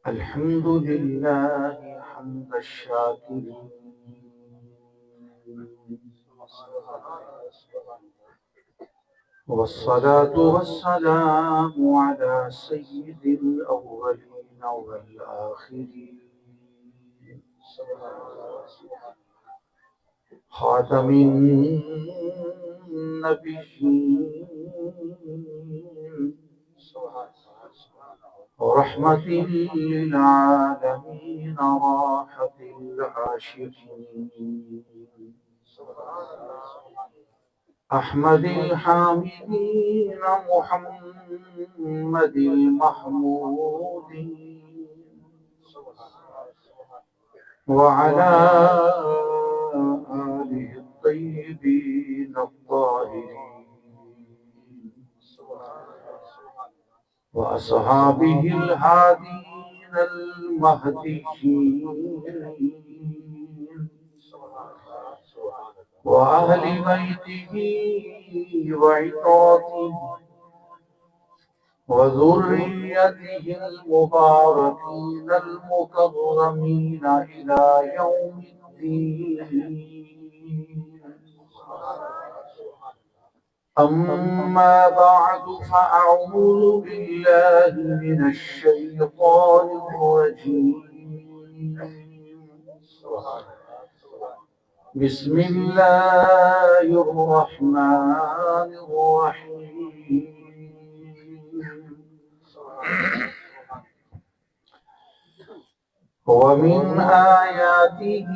الحمد لله حمد الشاكرين، والصلاة والسلام على سيد الأولين والآخرين، خاتم النبيين ورحمة للعالمين، راحة العاشقين، أحمد الحامدين، محمد المحمودين، وعلى آله الطيبين الطاهرين، وأصحابه الهادين المهديين، وأهل بيته وعطرته وذريته المباركين المكرمين إلى يوم الدين. أما بعد، فأعوذ بالله من الشيطان الرجيم. بسم الله الرحمن الرحيم. ومن آياته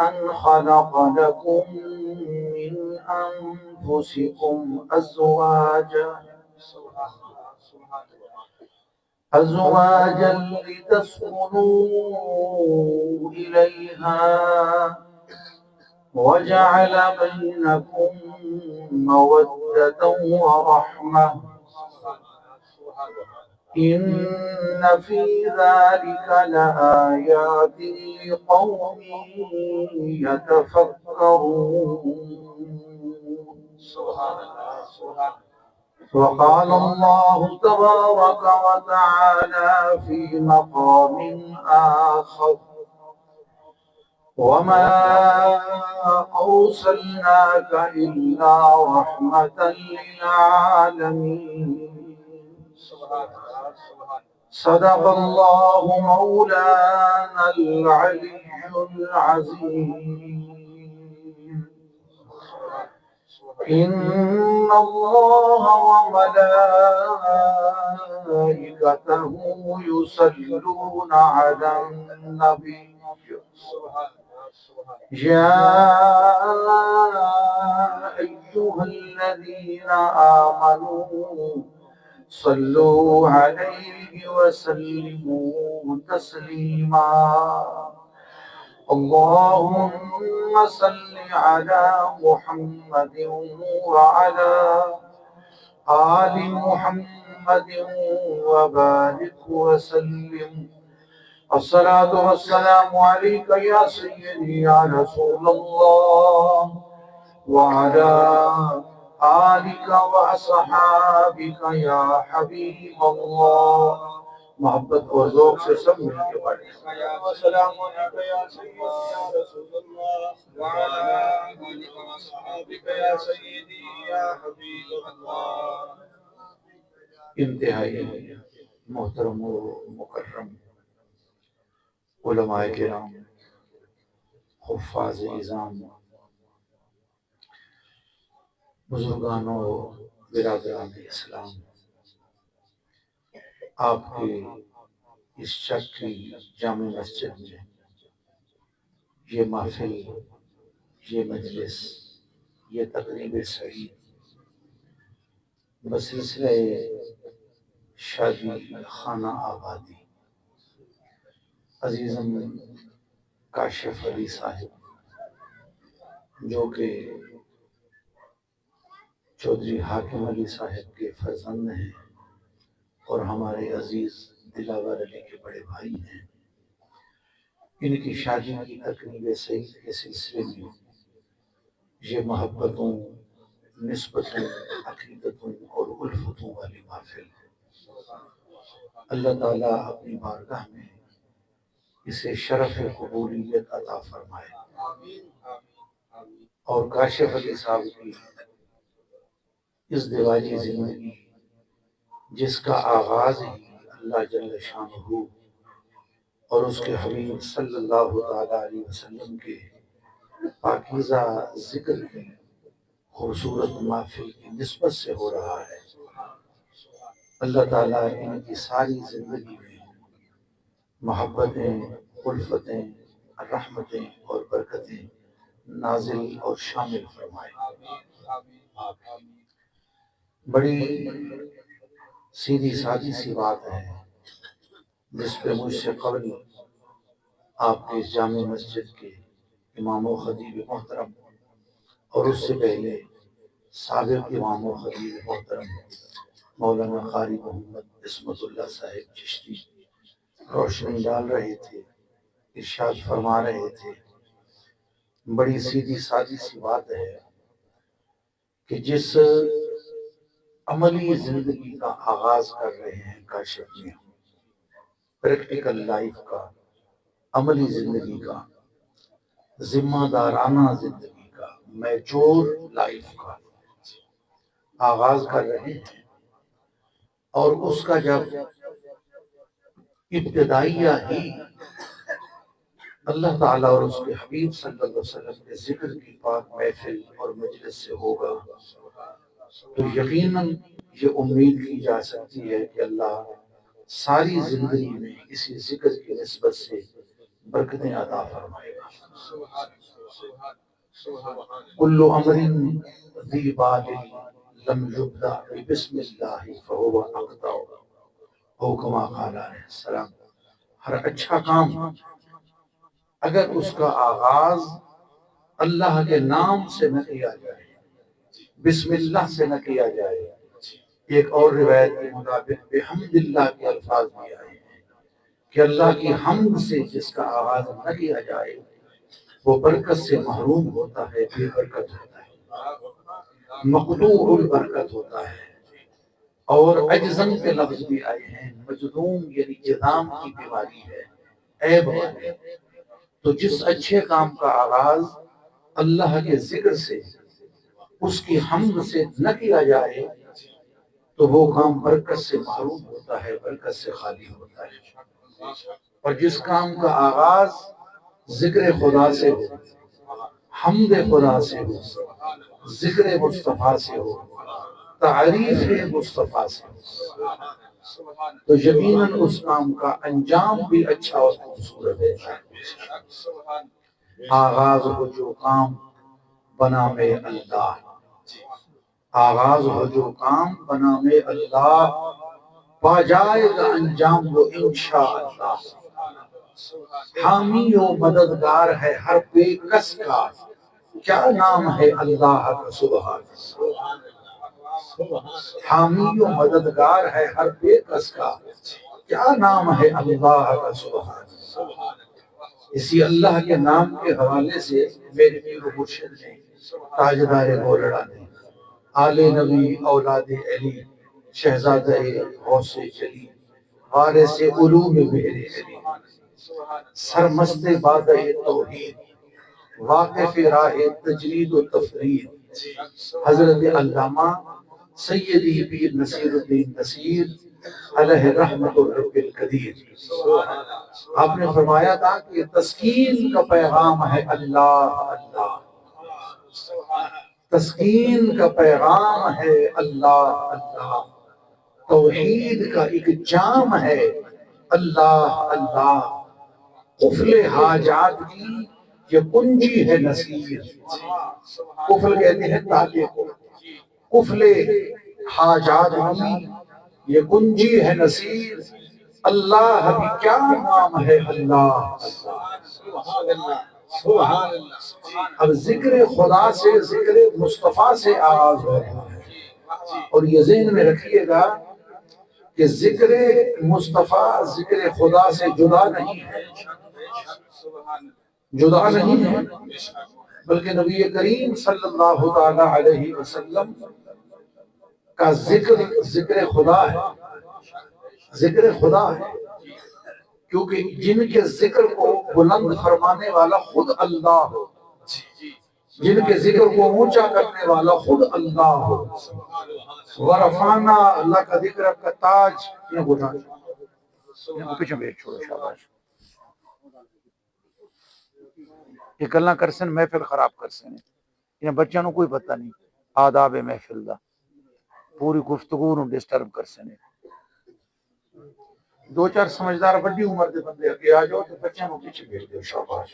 أن خلق لكم من أنفسكم أزواجا لتسكنوا إليها، وجعل بينكم مودة ورحمة، إن في ذلك لآيات لقوم يتفكرون. وقال الله تبارك وتعالى في مقام آخر: وما أرسلناك إلا رحمة للعالمين. صدق الله مولانا العلي العظيم. إن الله وملائكته يصلون على النبي، يا أيها الذين آمنوا صلوا عليه وسلموا تسليما. اللهم صل على محمد وعلى آل محمد وبارك وسلم. الصلاة والسلام عليك يا سيدي يا رسول الله، وعلى آلك وأصحابك يا حبيب الله. محبت اور ذوق سے سب مل کے پڑھیں. السلام علیکم یا سیدی یا رسول اللہ، وعلى آلك وأصحابك يا سيدي يا حبيب الله. انتہائی محترم و مکرم علماء کرام، حفاظ اعظام، بزرگان و برادران اسلام، آپ کے اس شک کی جامع مسجد میں یہ محفل، یہ مجلس، یہ تقریب سعید بسلسلہ شادی خانہ آبادی عزیزم کاشف علی صاحب، جو کہ چودھری حاکم علی صاحب کے فرزند ہیں اور ہمارے عزیز دلاور علی کے بڑے بھائی ہیں، ان کی شادی کی تقریب سعید کے سلسلے میں یہ محبتوں، نسبتوں، عقیدتوں اور الفتوں والی محفل اللہ تعالیٰ اپنی بارگاہ میں اسے شرف قبولیت عطا فرمائے، اور کاشف علی صاحب کی اس دیوالی زندگی جس کا آغاز ہی اللہ جل شانہ اور اس کے حبیب صلی اللہ تعالیٰ علیہ وسلم کے پاکیزہ ذکر کی خوبصورت محفل کی نسبت سے ہو رہا ہے، اللہ تعالیٰ ان کی ساری زندگی میں محبتیں، الفتیں، رحمتیں اور برکتیں نازل اور شامل فرمائے۔ بڑی سیدھی سادی سی بات ہے جس پہ مجھ سے قبل آپ کے جامع مسجد کے امام و خطیب محترم اور اس سے پہلے سابق امام و خطیب محترم مولانا قاری محمد عصمت اللہ صاحب چشتی روشنی ڈال رہے تھے، ارشاد فرما رہے تھے۔ بڑی سیدھی سادی سی بات ہے کہ جس عملی زندگی کا آغاز کر رہے ہیں کاشف میں، پریکٹیکل لائف کا، عملی زندگی کا، ذمہ دارانہ زندگی کا، میچور لائف کا آغاز کر رہے ہیں، اور اس کا جب ابتدائیہ ہی اللہ تعالیٰ اور اس کے حبیب صلی اللہ علیہ وسلم کے ذکر کی پاک محفل اور مجلس سے ہوگا تو یقیناً یہ امید کی جا سکتی ہے کہ اللہ ساری زندگی میں اسی ذکر کی نسبت سے برکتیں عطا فرمائے گا۔ کل امر ذی بال لم یبدأ بسم اللہ فہو اقطع، او کما قال علیہ السلام۔ ہر اچھا کام اگر اس کا آغاز اللہ کے نام سے نہ کیا جائے، بسم اللہ سے نہ کیا جائے، ایک اور روایت کے مطابق بحمد اللہ کے الفاظ بھی آئے ہیں کہ اللہ کی حمد سے جس کا آغاز نہ کیا جائے وہ برکت سے محروم ہوتا ہے، بے برکت ہوتا ہے، مقطوع البرکت ہوتا ہے۔ اور عجزن کے لفظ بھی آئے ہیں، مجذوم یعنی جذام کی بیماری ہے، عیب ہے۔ تو جس اچھے کام کا آغاز اللہ کے ذکر سے، اس کی حمد سے نہ کیا جائے تو وہ کام برکت سے محروم ہوتا ہے، برکت سے خالی ہوتا ہے۔ اور جس کام کا آغاز ذکر خدا سے ہو، حمد خدا سے ہو، ذکر مصطفیٰ سے ہو، تعریف مصطفیٰ سے ہو، تو یقیناً اس کام کا انجام بھی اچھا اور خوبصورت ہے۔ آغاز ہو جو کام بنام اللہ، آغاز ہو جو کام بنام اللہ، پا جائے گا انجام وہ انشاءاللہ۔ حامی و مددگار ہے ہر بے کس کا، کیا نام ہے اللہ کا سبحان۔ حامی و مددگار ہے ہر بے کس کا، کیا نام ہے اللہ کا سبحان۔ اسی اللہ کے نام کے حوالے سے میرے پیر و مرشد نے، تاجدار گولڑا نے، آل نبی اولاد علی، شہزادہ غوث جلی، وارث علوم بحر علی، سرمست بادہ توحید، واقف راہ تجرید و تفرید، حضرت علامہ سیدی پیر نصیر الدین نصیر علیہ رحمت الرب القدیر۔ آپ نے فرمایا تھا کہ تسکین کا پیغام ہے اللہ اللہ، تسکین کا پیغام ہے اللہ اللہ، توحید کا ایک جام ہے اللہ اللہ، قفل حاجات کی یہ کنجی ہے نصیر۔ قفل کہتے ہیں تالے کو، قفل حاجات کی یہ کنجی ہے نصیر، اللہ بھی کیا نام ہے اللہ اللہ۔ اب ذکر خدا سے، ذکر مصطفیٰ سے آغاز ہو رہا ہے، اور یہ ذہن میں رکھیے گا کہ ذکر مصطفیٰ ذکر خدا سے جدا نہیں ہے، جدا نہیں ہے، بلکہ نبی کریم صلی اللہ تعالی علیہ وسلم کا ذکر ذکر خدا ہے، ذکر خدا ہے، کیونکہ جن کے ذکر کو بلند فرمانے والا خود اللہ ہو، جن کے ذکر کو اونچا کرنے والا خود اللہ ہو۔ ورفعنا لک ذکرک کا تاج، یہ بتا پیچھے بیٹھ چھوڑو، شاباش، یہ گلاں کرسن محفل خراب کرسن، یہ بچوں کو کوئی پتہ نہیں آداب محفل دا، پوری گفتگو نو ڈسٹرب کرسن۔ دو چار سمجھدار بڑی عمر دے بندے اگے آ جاؤ تو بچوں کو پیچھے بھیج دو، شاباش۔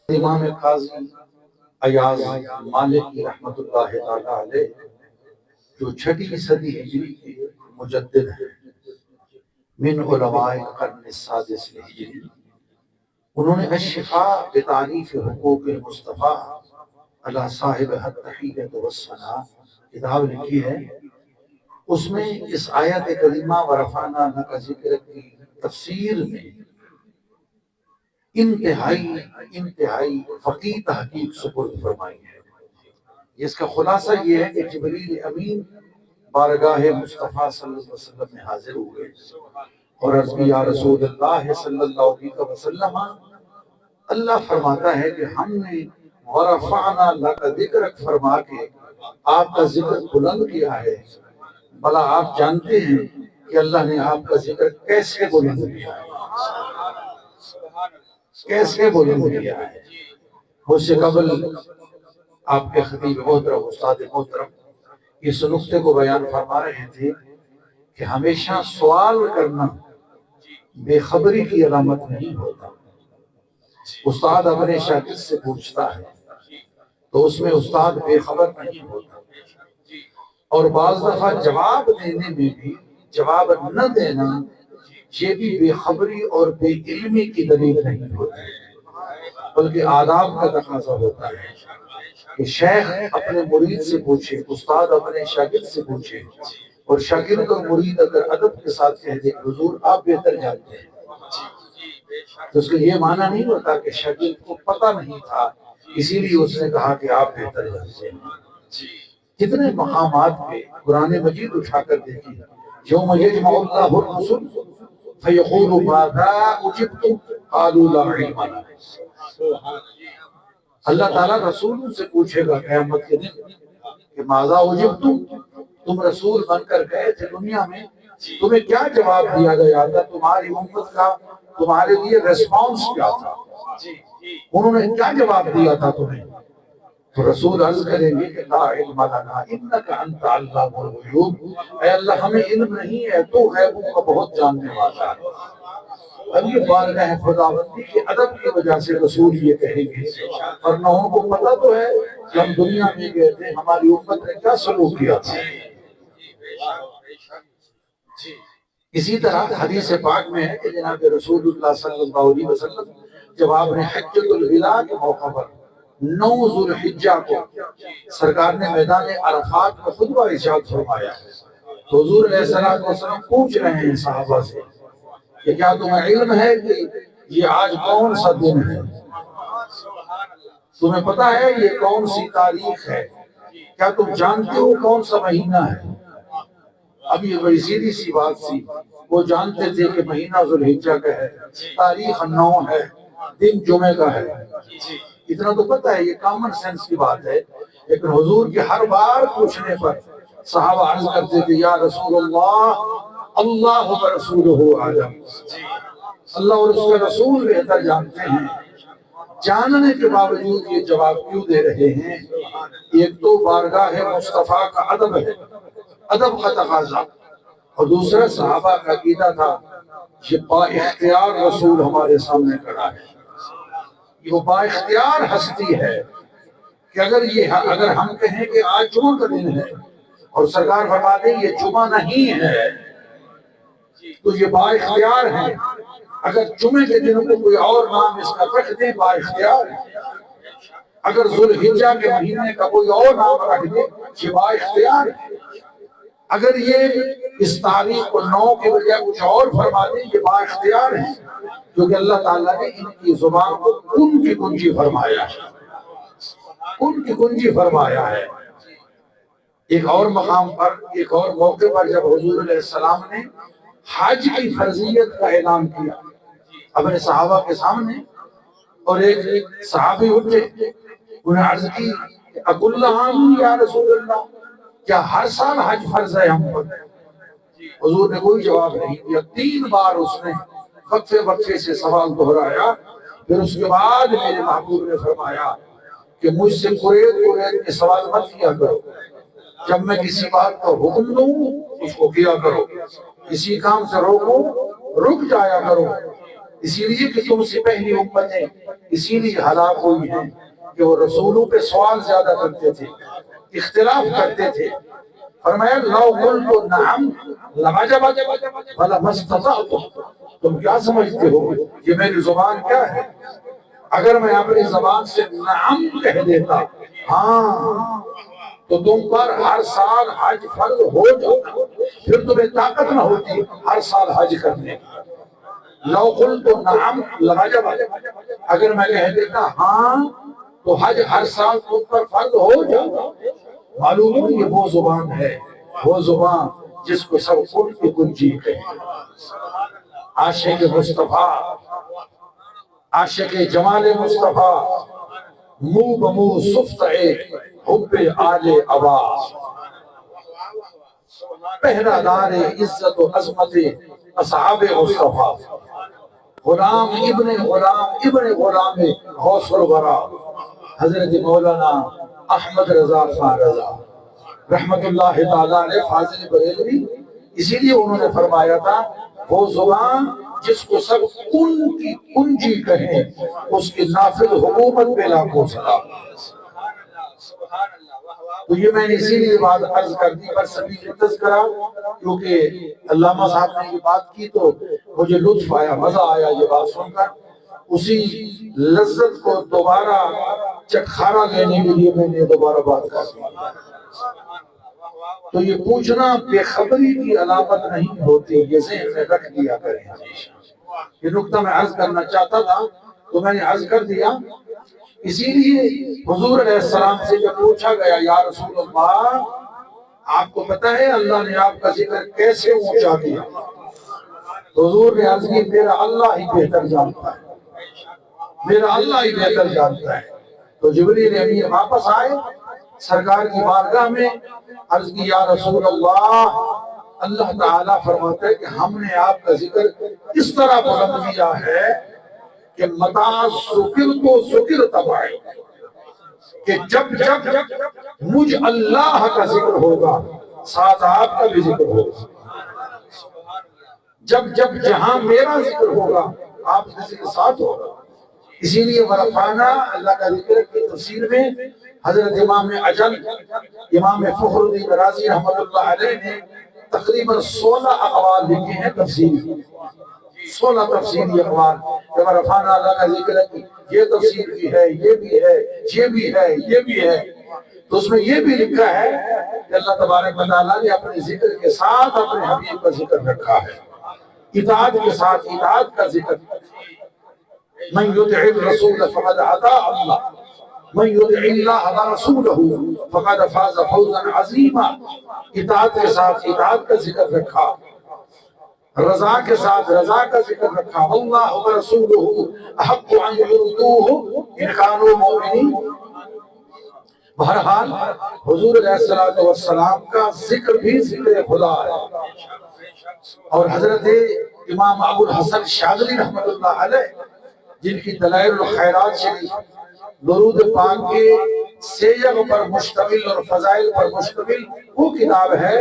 امام قاضی ایاز مالکی رحمۃ اللہ تعالی علیہ جو 6ویں صدی ہجری کے مجدد ہیں، من علماء القرن السادس الہجری، انہوں نے الشفاء بتعریف حقوق المصطفیٰ علی صاحب التحیۃ والثناء کتاب لکھی ہے۔ اس میں اس آیت کریمہ ورفعنا لک ذکرک کی تفسیر میں انتہائی فقیہ تحقیق سپرد فرمائی ہے۔ اس کا خلاصہ یہ ہے کہ جبریل امین بارگاہ مصطفیٰ صلی اللہ علیہ وسلم میں حاضر ہوئے اور عرض کی یا رسول اللہ صلی اللہ علیہ وسلم، اللہ فرماتا ہے کہ ہم نے ورفعنا لک ذکرک فرما کے آپ کا ذکر بلند کیا ہے، بھلا آپ جانتے ہیں کہ اللہ نے آپ کا ذکر کیسے بلند کیا ہے؟ کیسے بلند کیا ہے؟ مجھ سے قبل آپ کے خطیب محترم استاد محترم اس نقطے کو بیان فرما رہے تھے کہ ہمیشہ سوال کرنا بے خبری کی علامت نہیں ہوتا۔ استاد اپنے شاگرد سے پوچھتا ہے تو اس میں استاد بے خبر نہیں ہوتا، اور بعض دفعہ جواب دینے میں بھی جواب نہ دینا یہ بھی بے خبری اور بے علمی کی دلیل نہیں ہوتی، بلکہ آداب کا تقاضا ہوتا ہے کہ شیخ اپنے مرید سے پوچھے، استاد اپنے شاگرد سے پوچھے، اور شاگرد اور مرید اگر ادب کے ساتھ کہہ دے حضور آپ بہتر جانتے ہیں، تو اس کا یہ معنی نہیں ہوتا کہ شاگرد کو پتہ نہیں تھا اسی لیے اس نے کہا کہ آپ بہتر جانتے ہیں۔ کتنے مقامات پہ قرآن مجید اٹھا کر دیکھیں، یوم یجمع اللہ الرسل فیقول ماذا اجبتم قالوا لا علم لنا، اللہ تعالیٰ رسولوں سے پوچھے گا قیامت کے دن کہ ماذا اجبتم، تم رسول بن کر گئے تھے دنیا میں، تمہیں کیا جواب دیا گیا تھا، تمہاری امت کا تمہارے لیے ریسپانس کیا تھا، انہوں نے کیا جواب دیا تھا تمہیں؟ تو رسول عرض کریں گے کہ لا علم لنا انک انت علام الغیوب، اے اللہ ہمیں علم نہیں ہے، تو غیبوں کا بہت جاننے والا ہے۔ اب یہ بارگاہ خداوندی کے ادب کی وجہ سے رسول یہ کہیں گے، ورنہ ان کو پتہ تو ہے کہ ہم دنیا میں گئے تھے، ہماری امت نے کیا سلوک کیا تھا۔ اسی طرح حدیث پاک میں ہے کہ جناب رسول اللہ صلی اللہ علیہ وسلم جب آپ نے حجۃ الوداع کے موقع پر 9 ذو الحجہ کو سرکار نے میدان عرفات میں خطبہ ارشاد فرمایا، تو حضور علیہ السلام پوچھ رہے ہیں صحابہ سے کہ کیا تمہیں علم ہے کہ یہ آج کون سا دن ہے؟ تمہیں پتہ ہے یہ کون سی تاریخ ہے؟ کیا تم جانتے ہو کون سا مہینہ ہے؟ اب یہ بڑی سیدھی سی بات تھی، وہ جانتے تھے کہ مہینہ ذو الحجہ کا ہے، تاریخ 9 ہے، دن جمعہ کا ہے، اتنا تو پتہ ہے، یہ کامن سینس کی بات ہے۔ لیکن حضور کے ہر بار پوچھنے پر صحابہ عرض کرتے تھے یا رسول اللہ اللہ و رسولہ اعلم، اللہ اور اس کا رسول بہتر جانتے ہیں۔ جاننے کے باوجود یہ جواب کیوں دے رہے ہیں؟ ایک تو بارگاہ مصطفیٰ کا ادب ہے، ادب کا تقاضا، اور دوسرا صحابہ کا عقیدہ تھا یہ با اختیار رسول ہمارے سامنے کھڑا ہے، یہ وہ با اختیار ہستی ہے کہ اگر ہم کہیں کہ آج جمعہ کا دن ہے اور سرکار فرما دیں یہ جمعہ نہیں ہے تو یہ با اختیار ہے، اگر جمعے کے دن کو کوئی اور نام اس کا رکھ دیں با اختیار ہے، اگر ذو الحجہ کے مہینے کا کوئی اور نام رکھ دیں یہ با اختیار ہے۔ اگر یہ اس تاریخ کو 9 کے بجائے کچھ اور فرما دیں، یہ با اختیار ہے، کیونکہ اللہ تعالیٰ نے ان کی زبان کو کن کی کنجی فرمایا ہے، کن کی کنجی فرمایا ہے۔ ایک اور مقام پر، ایک اور موقع پر جب حضور علیہ السلام نے حج کی فرضیت کا اعلان کیا اپنے صحابہ کے سامنے، اور ایک صحابی اٹھے، انہیں عرض کی اکل عام یا رسول اللہ، کیا ہر سال حج فرض ہے ہم پر؟ حضور نے کوئی جواب نہیں دیا۔ 3 بار اس نے وقفے وقفے سے سوال دہرایا، پھر اس کے بعد میرے محبوب نے فرمایا کہ مجھ سے قریب کے سوال مت کیا کرو، جب میں کسی بات کا حکم دوں اس کو کیا کرو، کسی کام سے روکوں رک جایا کرو، اسی لیے کہ تم سے پہلی امتیں اسی لیے ہلاک ہوئی ہیں کہ وہ رسولوں پہ سوال زیادہ کرتے تھے، اختلاف کرتے تھے۔ فرمایا لو قلت نعم لوجبت فلما استطعت، تم کیا سمجھتے ہو یہ میری زبان کیا ہے؟ اگر میں اپنی زبان سے نعم کہہ دیتا ہاں تو تم پر ہر سال حج فرض ہو جاتا، پھر تمہیں طاقت نہ ہوتی ہر سال حج کرنے کی۔ لو قلت نعم لوجبت، اگر میں کہہ دیتا ہاں تو حج ہر سال تم پر فرض ہو جاتا۔ معلوم ہو یہ وہ زبان ہے، وہ زبان جس کو سب کن کی کنجی کہیں۔ عاشق مصطفیٰ، عاشق جمال مصطفیٰ، منہ بمنہ صفتِ حب آل عباس، پہرا دار عزت و عظمت اصحاب مصطفیٰ، غلام ابن غلام غوث الورا حضرت مولانا احمد رضا خان رضا رحمت اللہ تعالیٰ علیہ فاضل بریلوی۔ اسی لیے انہوں نے فرمایا تھا وہ زبان جس کو سب کن کی کنجی کہیں، اس کی نافذ حکومت پہ لاکھوں سلام۔ تو یہ میں نے اسی لیے بات عرض کر دی پر سبھی کے تذکرہ، کیونکہ علامہ صاحب نے یہ بات کی تو مجھے لطف آیا، مزہ آیا یہ بات سن کر، اسی لذت کو دوبارہ چٹخارا لینے کے لیے میں نے دوبارہ بات کر دی۔ تو یہ پوچھنا بے خبری کی علامت نہیں ہوتی، یہ ذہن میں رکھ دیا کریں ہمیشہ۔ یہ نکتہ میں عرض کرنا چاہتا تھا تو میں نے عرض کر دیا۔ اسی لیے حضور علیہ السلام سے جب پوچھا گیا یا رسول اللہ آپ کو پتہ ہے اللہ نے آپ کا ذکر کیسے اونچا کیا؟ حضور نے عرض کی میرا اللہ ہی بہتر جانتا ہے، میرا اللہ ہی بہتر جانتا ہے۔ تو جبریل امین واپس آئے سرکار کی بارگاہ میں، عرض کی یا رسول اللہ اللہ تعالیٰ فرماتا ہے کہ ہم نے آپ کا ذکر اس طرح بلند کیا ہے کہ متا سکر تو سکر تبائے، کہ جب جب مجھ اللہ کا ذکر ہوگا ساتھ آپ کا بھی ذکر ہوگا، جب جب جہاں میرا ذکر ہوگا آپ کا ذکر ساتھ ہوگا۔ اسی لیے ورفانا اللہ کا ذکر کی تفسیر میں حضرت امام اجل امام فخر الدین رازی رحمت اللہ علیہ نے تقریباً 16 اقوال لکھے ہیں تفسیری، 16 تفسیری اقوال کہ ورفانا اللہ کا ذکر ہے، یہ تفسیر بھی ہے، یہ بھی ہے، یہ بھی ہے، یہ بھی ہے۔ تو اس میں یہ بھی لکھا ہے کہ اللہ تبارک و تعالیٰ نے اپنے ذکر کے ساتھ اپنے حبیب کا ذکر رکھا ہے، اطاعت کے ساتھ اطاعت کا ذکر۔ من یطع الرسول فقد اطاع اللہ، من یطع اللہ ورسولہ فقد فاز فوزا عظیما۔ اطاعت کے ساتھ اطاعت کا ذکر رکھا، رضا کے ساتھ رضا کا ذکر رکھا، اللہ ورسولہ احق ان یرضوہ ان کانوا مؤمنین۔ بہرحال حضور علیہ السلام کا ذکر بھی ذکر خدا ہے۔ اور حضرت امام ابو الحسن شاذلی رحمت اللہ علیہ جن کی دلائل الخیرات شریف درود پاک کے سیغ پر مشتمل اور فضائل پر مشتمل وہ کتاب ہے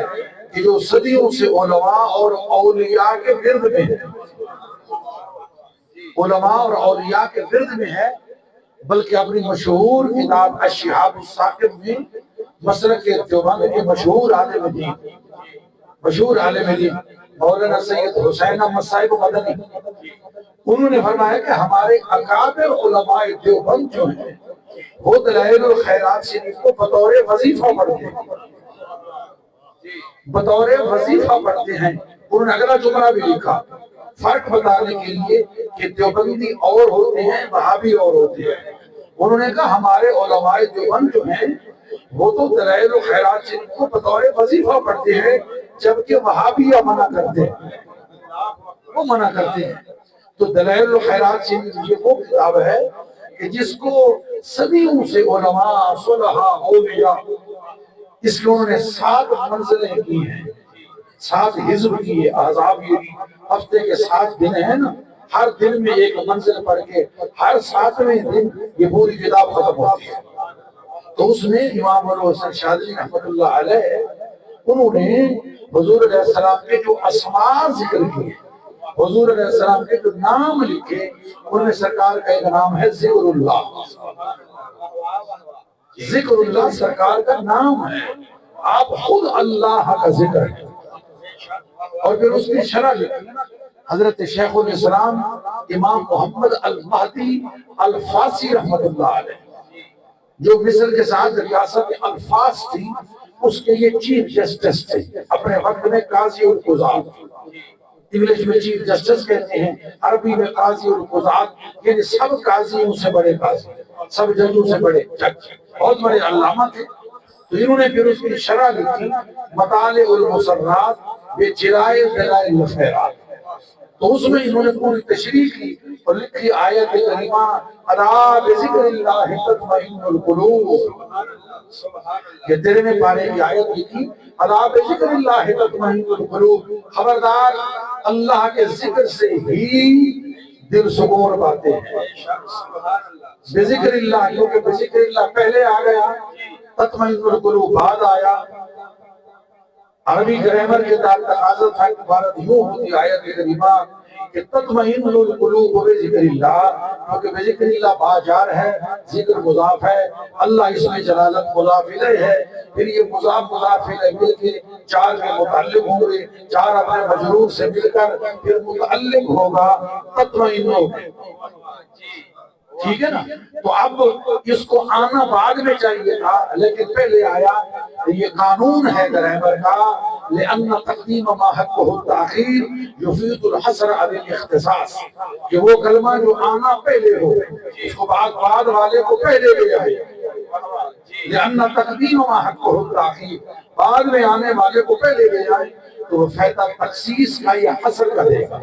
کہ جو صدیوں سے علماء اور اولیاء کے ورد میں ہے، علماء اور اولیاء کے ورد میں ہے، بلکہ اپنی مشہور کتاب الشہاب الثاقب میں مسلک دیوبند کے مشہور عالم دین مولانا سید حسین احمد صاحب مدنی انہوں نے فرمایا کہ ہمارے اکابر علماء دیوبند جو ہیں وہ دلائل الخیرات شریف کو بطور وظیفہ پڑھتے ہیں، بطور وظیفہ پڑھتے ہیں۔ انہوں نے اگلا جملہ بھی لکھا فرق بتانے کے لیے کہ دیوبندی اور ہوتے ہیں وہابی اور ہوتے ہیں۔ انہوں نے کہا ہمارے علماء دیوبند جو ہیں وہ تو دلائل و خیرات شریف کو بطور وظیفہ پڑھتے ہیں، جبکہ وہابیہ منع کرتے ہیں، وہ منع کرتے ہیں۔ تو دلائل و خیرات شریف یہ وہ کتاب ہے کہ جس کو صدیوں سے علماء صلحاء اولیاء اس کے انہوں نے 7 منزلیں کی ہیں، 7 حزب کیے، احزاب یہ ہفتے کے 7 دن ہیں نا، ہر دن میں ایک منزل پڑھ کے ہر 7ویں دن یہ پوری کتاب ختم ہوتی ہے۔ تو اس میں امام الحسن شاذلی رحمۃ اللہ علیہ انہوں نے حضور علیہ السلام کے جو اسماء ذکر کیے، حضور علیہ السلام کے جو نام لکھے، ان میں سرکار کا ایک نام ہے ذکر اللہ۔ ذکر اللہ سرکار کا نام ہے، آپ خود اللہ کا ذکر ہے۔ اور پھر اس کی شرح لکھی حضرت شیخ الاسلام امام محمد المہدی الفاسی رحمۃ اللہ علیہ، جو مصر کے ساتھ ریاست الفاس تھی، اس کے یہ چیف جسٹس تھے اپنے وقت میں، قاضی القضات، انگلش میں چیف جسٹس کہتے ہیں، عربی میں قاضی القضات، یعنی سب قاضیوں سے بڑے قاضی، سب ججوں سے بڑے جج، بہت بڑے علامہ تھے۔ تو انہوں نے پھر اس کی شرح لکھی مطالع المسرات بجرائے دلائل الخیرات، تو اس میں انہوں نے پوری تشریح کی اور لکھی آیت کریمہ الا بذکر اللہ تطمئن القلوب، یہ 13ویں پارے کی آیت لکھی الا بذکر اللہ تطمئن القلوب، خبردار اللہ کے ذکر سے ہی دل سکون پاتے ہیں۔ بذکر اللہ، کیونکہ بذکر اللہ پہلے آ گیا، تطمئن القلوب بعد آیا۔ عربی گرامر کے تقاضا تھا کہ عبارت یوں ہوتی آیت کریمہ کہ تطمئن القلوب بذکر اللہ، کیونکہ بذکر اللہ باجار ہے، ذکر مضاف ہے، اللہ اس میں جلالت مضاف الیہ ہے، پھر یہ مضاف مضاف الیہ مل کے 4 میں متعلق ہوں گے، 4 اپنے مجرور سے مل کر پھر متعلق ہوگا تطمئن، ٹھیک ہے نا؟ تو اب اس کو آنا بعد میں چاہیے تھا، لیکن پہلے آیا۔ یہ قانون ہے گرامر کا، لأن تقدیم ما حقہ التاخیر یفید الحصر علی الاختصاص، کہ وہ کلمہ جو آنا پہلے ہو اس کو بعد والے کو پہلے لے آئے، لأن تقدیم ما حقہ التاخیر، بعد میں آنے والے کو پہلے لے آئے، تو وہ فائدہ تخصیص کا یہ حصر کرے گا۔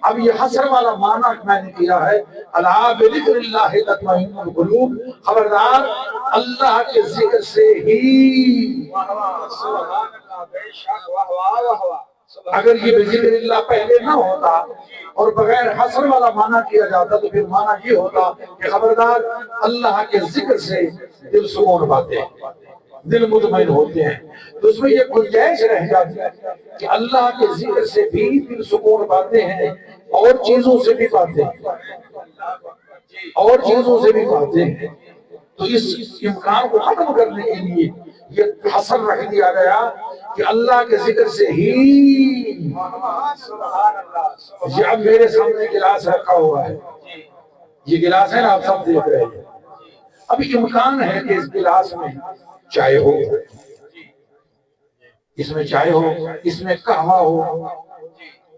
اب یہ حصر والا معنی میں نے کیا ہے الا بذکر اللہ تطمئن القلوب، خبردار اللہ کے ذکر سے ہی، اگر یہ بذکر اللہ پہلے نہ ہوتا اور بغیر حصر والا معنی کیا جاتا تو پھر معنی یہ ہوتا کہ خبردار اللہ کے ذکر سے دل سکون پاتے ہیں، دل مطمئن ہوتے ہیں۔ تو اس میں یہ گنجائش رہ جاتی ہے کہ اللہ کے ذکر سے بھی دل سکون پاتے ہیں، اور چیزوں سے بھی پاتے ہیں، اور چیزوں سے بھی پاتے ہیں۔ تو اس امکان کو ختم کرنے کے لیے یہ حصر رکھ دیا گیا کہ اللہ کے ذکر سے ہی۔ یہ اب میرے سامنے گلاس رکھا ہوا ہے، یہ گلاس ہے نا، آپ سب دیکھ رہے ہیں۔ اب امکان ہے کہ اس گلاس میں چائے ہو، اس میں چائے ہو، اس میں قہوہ ہو،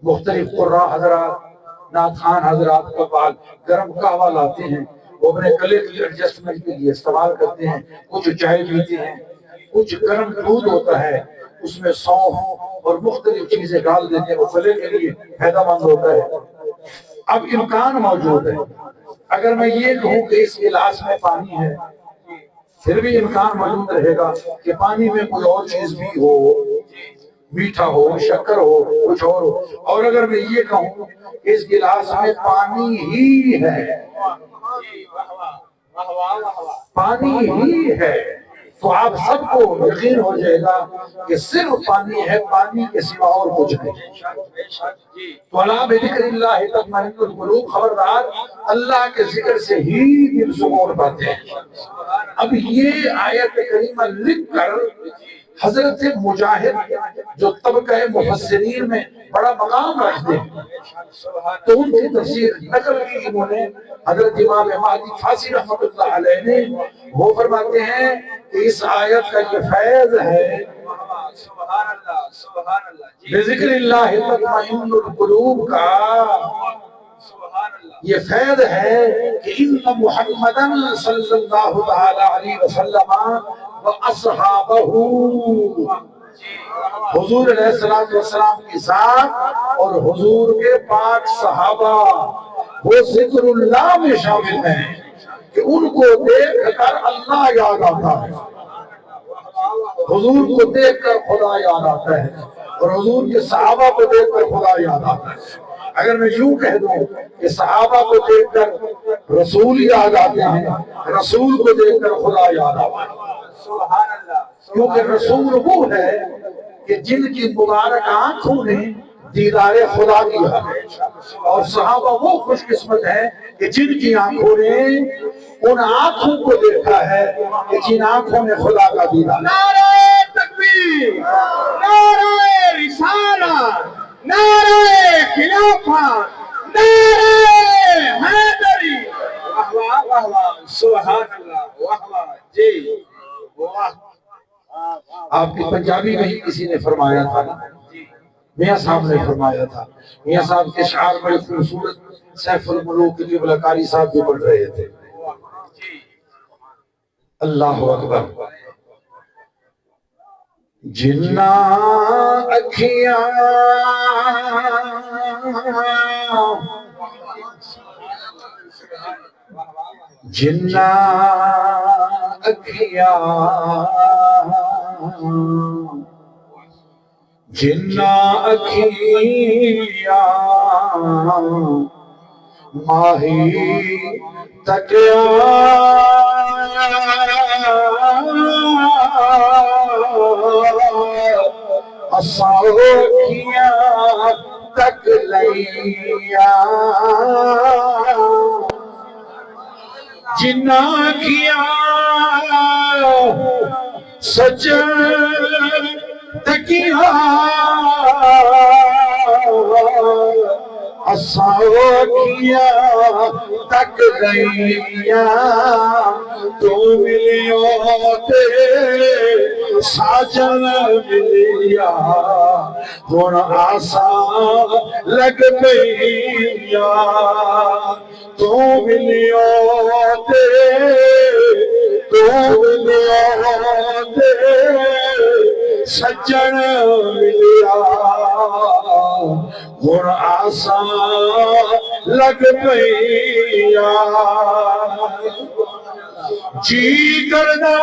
مختلف قراء حضرات، نعت خوان حضرات کا گرم قہوہ لاتے ہیں، وہ اپنے گلے کی ایڈجسٹمنٹ کے لیے استعمال کرتے ہیں، کچھ چائے پیتے ہیں، کچھ گرم دودھ ہوتا ہے اس میں سونف اور مختلف چیزیں ڈال دیتے ہیں، وہ گلے کے لیے فائدہ مند ہوتا ہے۔ اب امکان موجود ہے، اگر میں یہ کہوں کہ اس گلاس میں پانی ہے، پھر بھی امکان موجود رہے گا کہ پانی میں کوئی اور چیز بھی ہو، میٹھا ہو، شکر ہو، کچھ اور ہو۔ اور اگر میں یہ کہوں کہ اس گلاس میں پانی ہی ہے، پانی ہی ہے، تو آپ سب کو یقین ہو جائے گا کہ صرف پانی ہے، پانی کے سوا اور کچھ نہیں۔ تو الا بذکر اللہ تطمئن القلوب، خبردار اللہ کے ذکر سے ہی دل سکون پاتے ہیں۔ اب یہ آیت کریمہ لکھ کر حضرت مجاہد جو طبقہ مفسرین میں بڑا مقام رکھتے ہیں، تو ان کی تفسیر نقل کی انہوں نے حضرت امام مہدی فاسی رحمۃ اللہ علیہ نے، وہ فرماتے ہیں کہ اس آیت کا یہ فیض ہے بذکر اللہ تطمئن القلوب کا، یہ فیض ہے کہ ان محمدن صلی اللہ تعالی علیہ وسلم و اصحابہ، حضور علیہ السلام کی ذات اور حضور کے پاک صحابہ وہ ذکر اللہ میں شامل ہیں کہ ان کو دیکھ کر اللہ یاد آتا ہے، حضور کو دیکھ کر خدا یاد آتا ہے، اور حضور کے صحابہ کو دیکھ کر خدا یاد آتا ہے۔ اگر میں یوں کہہ دوں کہ صحابہ کو دیکھ کر رسول یاد آتے ہیں، رسول کو دیکھ کر خدا یاد آتا ہے، کیونکہ رسول وہ ہے کہ جن کی مبارک آنکھوں نے دیدار خدا کیا، اور صحابہ وہ خوش قسمت ہے کہ جن کی آنکھوں نے ان آنکھوں کو دیکھا ہے کہ جن آنکھوں نے خدا کا دیدار۔ نعرہ تکبیر، نعرہ رسالت، نعرہ خلافت، نعرہ حیدری، واہ واہ واہ واہ، سبحان اللہ، واہ واہ، جی واہ۔ آپ کی پنجابی میں ہی کسی نے فرمایا تھا نا، میاں صاحب نے فرمایا تھا، میاں صاحب کے شعر بڑے خوبصورت سیف الملوک کی بلاکاری صاحب بھی پڑھ رہے تھے۔ اللہ اکبر۔ جنا اکھیاں جنا اکھیاں جنا اکھیاں ماہی تکیا اساوکیاں تک لیا جنا کیا سجن تکیا اساوکیاں تک لیا تو ملیوں تے ساجن ملیا ہن آسان لگ پئیا تو ملیوں تے سجن ملیا ہن آسان لگ پئیا جی کردا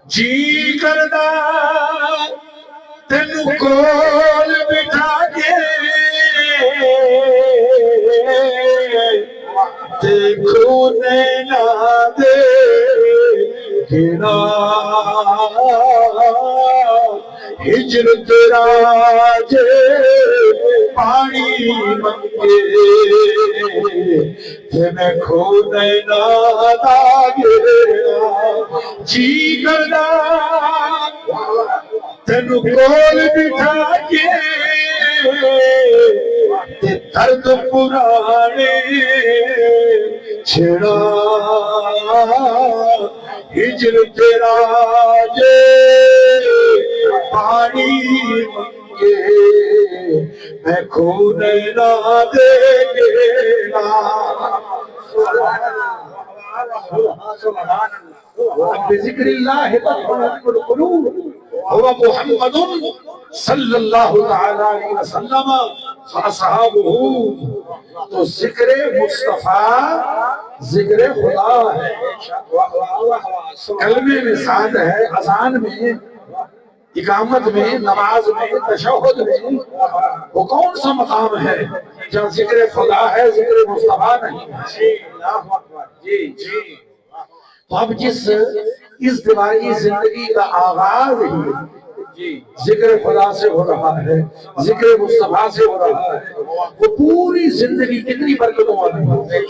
جی کردا تینوں کول بٹھا کے دیکھو نینا دے گنا ہجر تیرا جے پانی منگے تے میں کھو نینا دا گنا جی کردا تینوں کول بٹھا کے تے درد پرانے چھڑا ہجر تیرا جے پانی منگے میں کھونے نہ دے گا بذکر اللہ تطمئن القلوب هو محمد صلی اللہ تعالی علیہ وسلم واصحابہ، تو ذکر مصطفیٰ ذکر خدا ہے، کلمے میں ساتھ ہے، اذان میں، اقامت میں، نماز میں، تشہد میں، وہ کون سا مقام ہے جہاں ذکر خدا ہے ذکر مصطفیٰ نہیں ہے؟ تو اب جس ازدواجی زندگی کا آغاز ہی ذکر خدا سے ہو رہا ہے، ذکر مصطفیٰ سے ہو رہا ہے، وہ پوری زندگی کتنی برکتوں والی ہے۔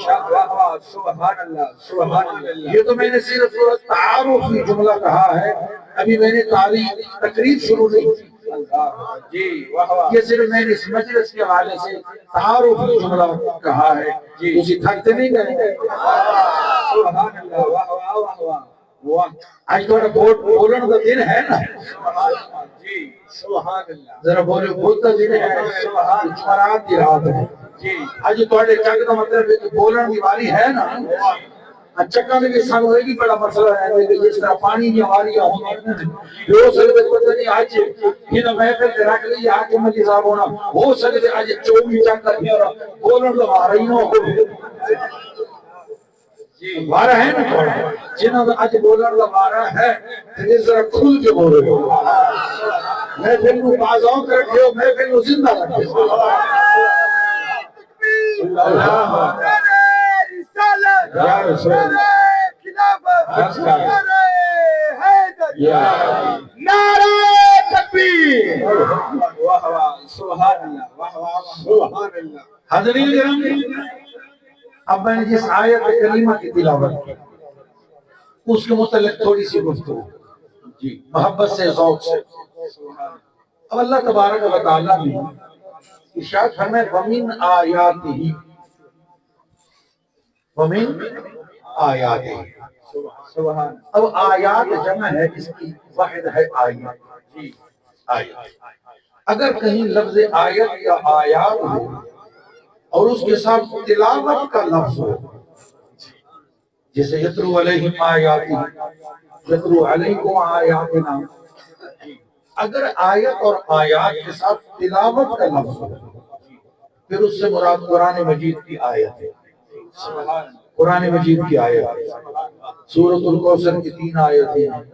سبحان اللہ سبحان اللہ۔ یہ تو میں نے صرف تعارفی جملہ کہا ہے، ابھی میں نے تقریر شروع نہیں کی۔ جی واہ واہ، یہ صرف میں نے اس مجلس کے حوالے سے تعارفی جملہ کہا ہے، اسی تھکتے نہیں گئے۔ سبحان اللہ واہ واہ واہ واہ واہ، آج تھوڑا بولن کا دن ہے نا، جی سبحان اللہ ذرا بولتا دن ہے، جمعرات کی رات ہے جی، آج تھوڑے چک کا مطلب ہے کہ بولن کی باری ہے نا۔ چکا میں بھی سنگ ہوئے گی بڑا مسئلہ ہے کہ جس طرح پانی کی ہماریاں ہونا ہو سکتے پتہ نہیں آج یہ محفل سے رکھ لی آج مجھے صاحب ہونا ہو سکتے آج 24 چکا بھی اور بولن تو آ رہی ہوں بارہ ہے نا تھوڑا جنہوں نے آج بولن لگارا ہے تو اس ذرا کھل کے بول رہے ہو محفل کو بازاؤں کر رکھے ہو محفل کو زندہ رکھے ہو۔ اللہ یا رسول نعرہ تکبیر، واہ واہ سبحان اللہ واہ واہ سبحان اللہ۔ حضرین کرام، اب میں نے جس آیت کریمہ کی تلاوت کی اس کے متعلق تھوڑی سی گفتگو جی محبت سے ذوق سے۔ اب اللہ تبارک و تعالیٰ نے ارشاد فرمائے وَمِنْ آیَاتِهِ وَمِنْ آیَاتِهِ، سبحان اب آیات جمع ہے اس کی واحد ہے آیت جی آیت۔ اگر کہیں لفظ آیت یا آیات ہو اور اس کے ساتھ تلاوت کا لفظ ہو جیسے یتلو علیہم آیاتی یتلو علیکم آیاتنا، اگر آیت اور آیات کے ساتھ تلاوت کا لفظ ہو پھر اس سے مراد قرآن مجید کی آیت ہے، قرآن مجید کی آیت ہے۔ سورۃ الکوثر کی 3 آیتیں ہیں،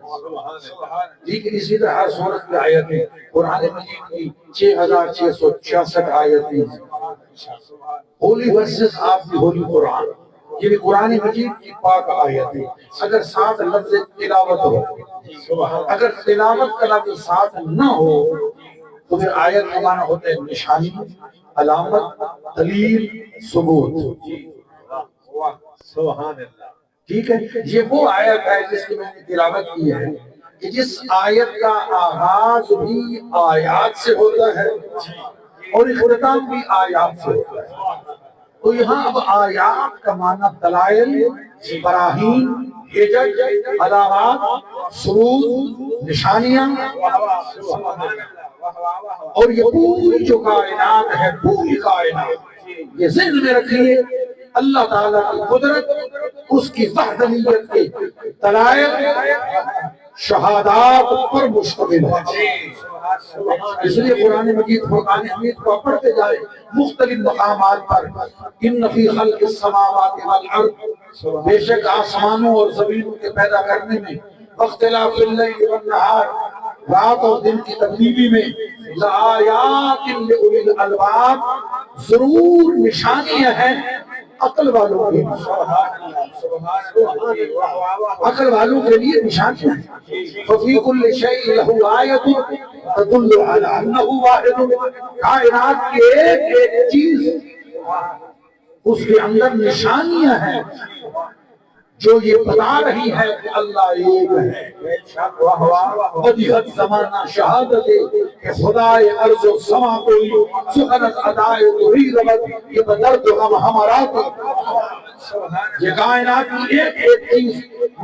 لیکن اسی طرح ہر سورت کی آیتیں قرآن مجید کی 6666 آیتیں ہیں۔ Holy verses of the holy Quran, یہ بھی قرآن مجید کی پاک آیت ہے۔ اگر ساتھ لفظ تلاوت ہو، اگر تلاوت کا لفظ ساتھ نہ ہو تو پھر آیت کا معنی ہوتا ہے نشانی، علامت، دلیل، ثبوت۔ سبحان اللہ، ٹھیک ہے، یہ وہ آیت ہے جس کی میں نے تلاوت کی ہے کہ جس آیت کا آغاز بھی آیات سے ہوتا ہے اور اختتام بھی آیات سے ہوتا ہے۔ تو یہاں اب آیات کا معنی دلائل، براہین، حجج، علامات، ثبوت، نشانیاں، اور یہ پوری جو کائنات ہے پوری کائنات یہ ذہن میں رکھیے اللہ تعالیٰ کی قدرت، اس کی وحدانیت کے دلائل، شہادات پر مشتمل ہے۔ اس لیے قرآن مجید فرقان حمید کو پڑھتے جائے مختلف مقامات پر ان فی خلق السماوات والارض، بے شک آسمانوں اور زمینوں کے پیدا کرنے میں، اختلاف اللیل والنہار، رات اور دن کی تبدیلی میں، لآیات لأولی الالباب، ضرور نشانیاں ہیں عقل والوں کے عقل والوں کے لیے نشانیاں ہیں۔ ففی کل شیء لہ آیۃ تدل علی انہ واحد، کائنات کی ایک ایک چیز اس کے اندر نشانیاں ہیں جو یہ بتا رہی ہے کہ اللہ ایک ہے۔ بدیہت زمانہ شہادت کہ خدائے ارض و سما کوئی، سخنت ادائے توحید ربط، یہ بدرد غم ہمارا یہ کائنات کی ایک ایک چیز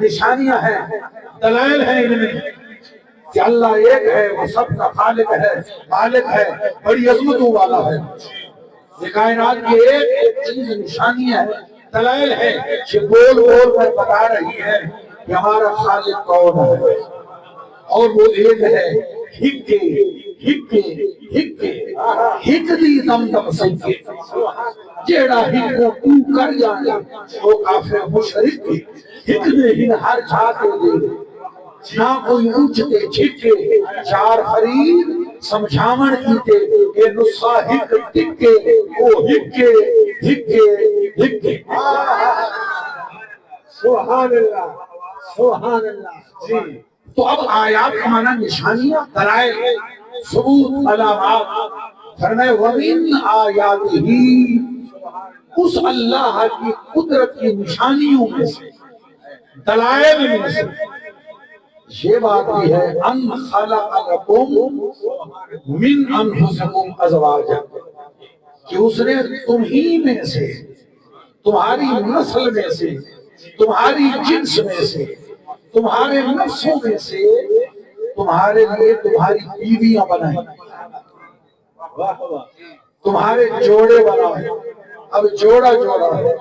نشانیاں ہیں، دلائل ہیں ان میں کہ اللہ ایک ہے، وہ سب کا خالق ہے، مالک ہے، بڑی عظمتوں والا ہے۔ یہ کائنات کی ایک ایک چیز نشانیاں ہیں، دلائل ہے کہ بول بول کر بتا رہی ہے کہ ہمارا خالق کون ہے اور وہ ایک ہے۔ ہکے ہکے ہکے ہک دی دم دم سکے، جیڑا ہکو تو کر جانے وہ کافر مشرک کے، ہک دے ہن ہر جاتے دے نہ کوئی اونچتے چھکے، چار خرید سمجھامن کیتے کہ نسخہ ہک ٹکے، وہ ہکے ہکے ہکے۔ سبحان اللہ سبحان اللہ۔ جی تو اب آیات کا معنی نشانیاں، دلائل، ثبوت، علامات۔ فرمائے وَمِنْ آیَاتِهِ، اس اللہ کی قدرت کی نشانیوں میں سے، دلائل میں سے یہ بات بھی ہے ان خلق لکم من انفسکم ازواجا، کہ اس نے تمہی میں سے، تمہاری نسل میں سے، تمہاری جنس میں سے، تمہارے نفسوں میں سے تمہارے لیے تمہاری بیویاں بنائیں، تمہارے جوڑے بنائیں۔ اب جوڑا جوڑا ہے،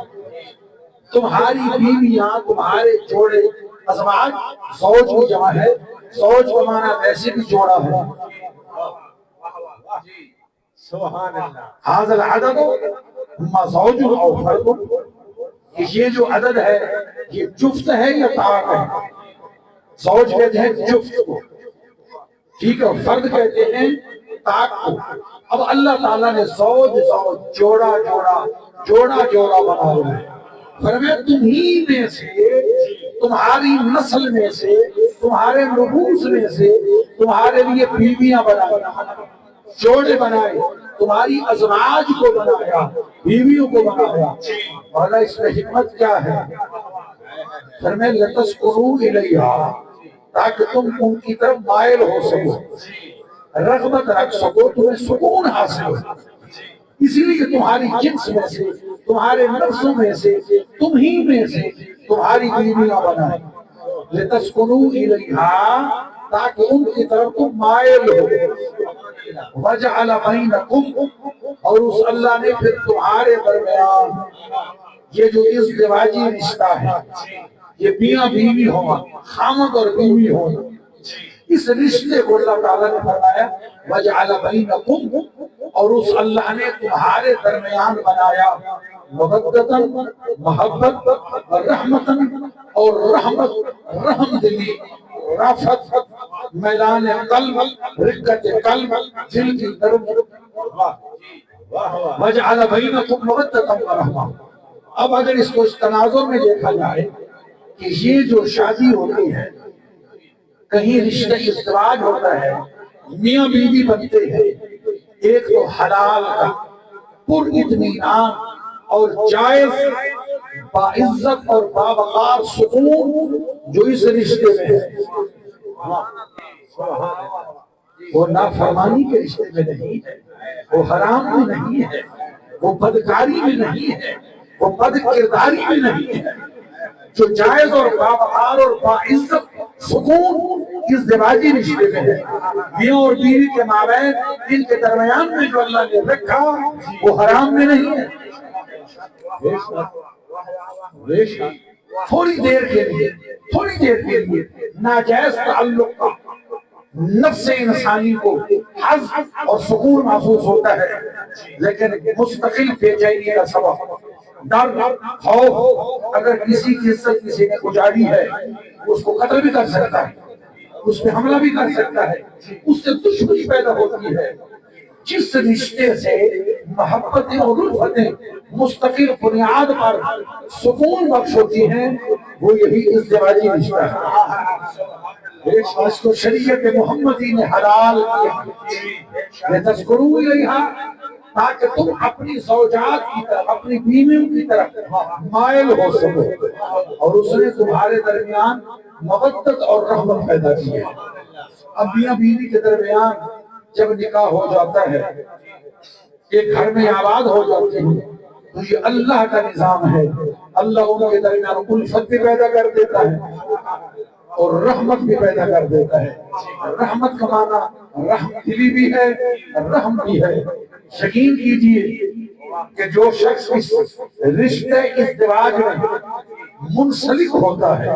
تمہاری بیویاں، تمہارے جوڑے، ازواج زوج کی جمع ہے، زوج کا معنی ویسے بھی جوڑا ہے۔ سبحان اللہ۔ هذا العدد اما زوج او فرد، کہ یہ جو عدد ہے یہ جفت ہے یا طاق ہے؟ زوج کہتے ہیں جفت کو، ٹھیک ہے، فرد کہتے ہیں طاق کو۔ اب اللہ تعالیٰ نے زوج زوج، جوڑا جوڑا، جوڑا جوڑا بنایا ہے۔ فرمایا تمہی میں سے، تمہاری نسل میں سے، تمہارے نفوس میں سے تمہارے لیے بیویاں بنائے، جوڑے بنائے، تمہاری ازواج کو بنایا، بیویوں کو بنایا۔ اور اس میں حکمت کیا ہے؟ فرمایا لتسکنوا الیہا، تاکہ تم ان کی طرف مائل ہو سکو، رغبت رکھ سکو، تمہیں سکون حاصل ہو۔ اسی لیے تمہاری جنس میں سے، تمہارے نفسوں میں سے، تمہی میں سے تمہاری بیویاں بنائے، لتسکنوا الیہا، تاکہ ان کی طرف تم مائل ہو۔ وجعل بینکم، اور اس اللہ نے پھر تمہارے درمیان یہ جو ازدواجی رشتہ ہے، یہ میاں بیوی ہونا، خامد اور بیوی ہونا، اس رشتے کو اللہ تعالیٰ نے فرمایا وجعل بینکم، اور اس اللہ نے تمہارے درمیان بنایا مودۃً، محبت، رحمتاً، اور رحمت، رحم دلی، رافت، میلان قلب، رقت قلب، دل کی نرم۔ وجعل بینکم مودۃً ورحمہ۔ اب اگر اس کو اس تناظر میں دیکھا جائے کہ یہ جو شادی ہوتی ہے، کہیں رشتہ ازدواج ہوتا ہے، میاں بیوی بنتے ہیں، ایک تو حلال کا پر اطمینان اور جائز باعزت اور باوقار سکون جو اس رشتے میں ہے، وہ نافرمانی کے رشتے میں نہیں ہے، وہ حرام میں نہیں ہے، وہ بدکاری میں نہیں ہے، وہ بد کرداری میں نہیں ہے۔ جو جائز اور باوقار اور باعزت سکون ازدواجی رشتے میں ہے، میاں اور بیوی کے مابین، ان کے درمیان میں جو اللہ نے رکھا وہ حرام میں نہیں ہے۔ تھوڑی دیر کے لیے، تھوڑی دیر کے لیے ناجائز تعلق کا نفس انسانی کو حظ اور سکون محسوس ہوتا ہے، لیکن مستقل بے چینی کا سبب ڈر، خوف، اگر کسی کی عزت کسی نے اجاڑی ہے اس کو قتل بھی کر سکتا ہے، اس پہ حملہ بھی کر سکتا ہے، اس سے دشمنی پیدا ہوتی ہے۔ جس رشتے سے محبتیں اور الفتیں مستقل بنیاد پر سکون بخش ہوتی ہیں وہ یہی ازدواجی رشتہ ہے۔ اس کو شریعت محمدی نے حلال کیا، لتسکنوا الیہا، تاکہ تم اپنی زوجات کی طرف، اپنی بیویوں کی طرف مائل ہو سکو، اور اس نے تمہارے درمیان مودت اور رحمت پیدا کی ہے۔ اب میاں بیوی کے درمیان جب نکاح ہو جاتا ہے، ایک گھر میں آباد ہو جاتے ہیں، تو یہ اللہ کا نظام ہے۔ اللہ ان کے درمیان الفت بھی پیدا کر دیتا ہے اور رحمت بھی پیدا کر دیتا ہے۔ رحمت کا معنی رحم دلی بھی ہے، رحم بھی ہے۔ یقین کیجئے کہ جو شخص اس رشتہ ازدواج میں منسلک ہوتا ہے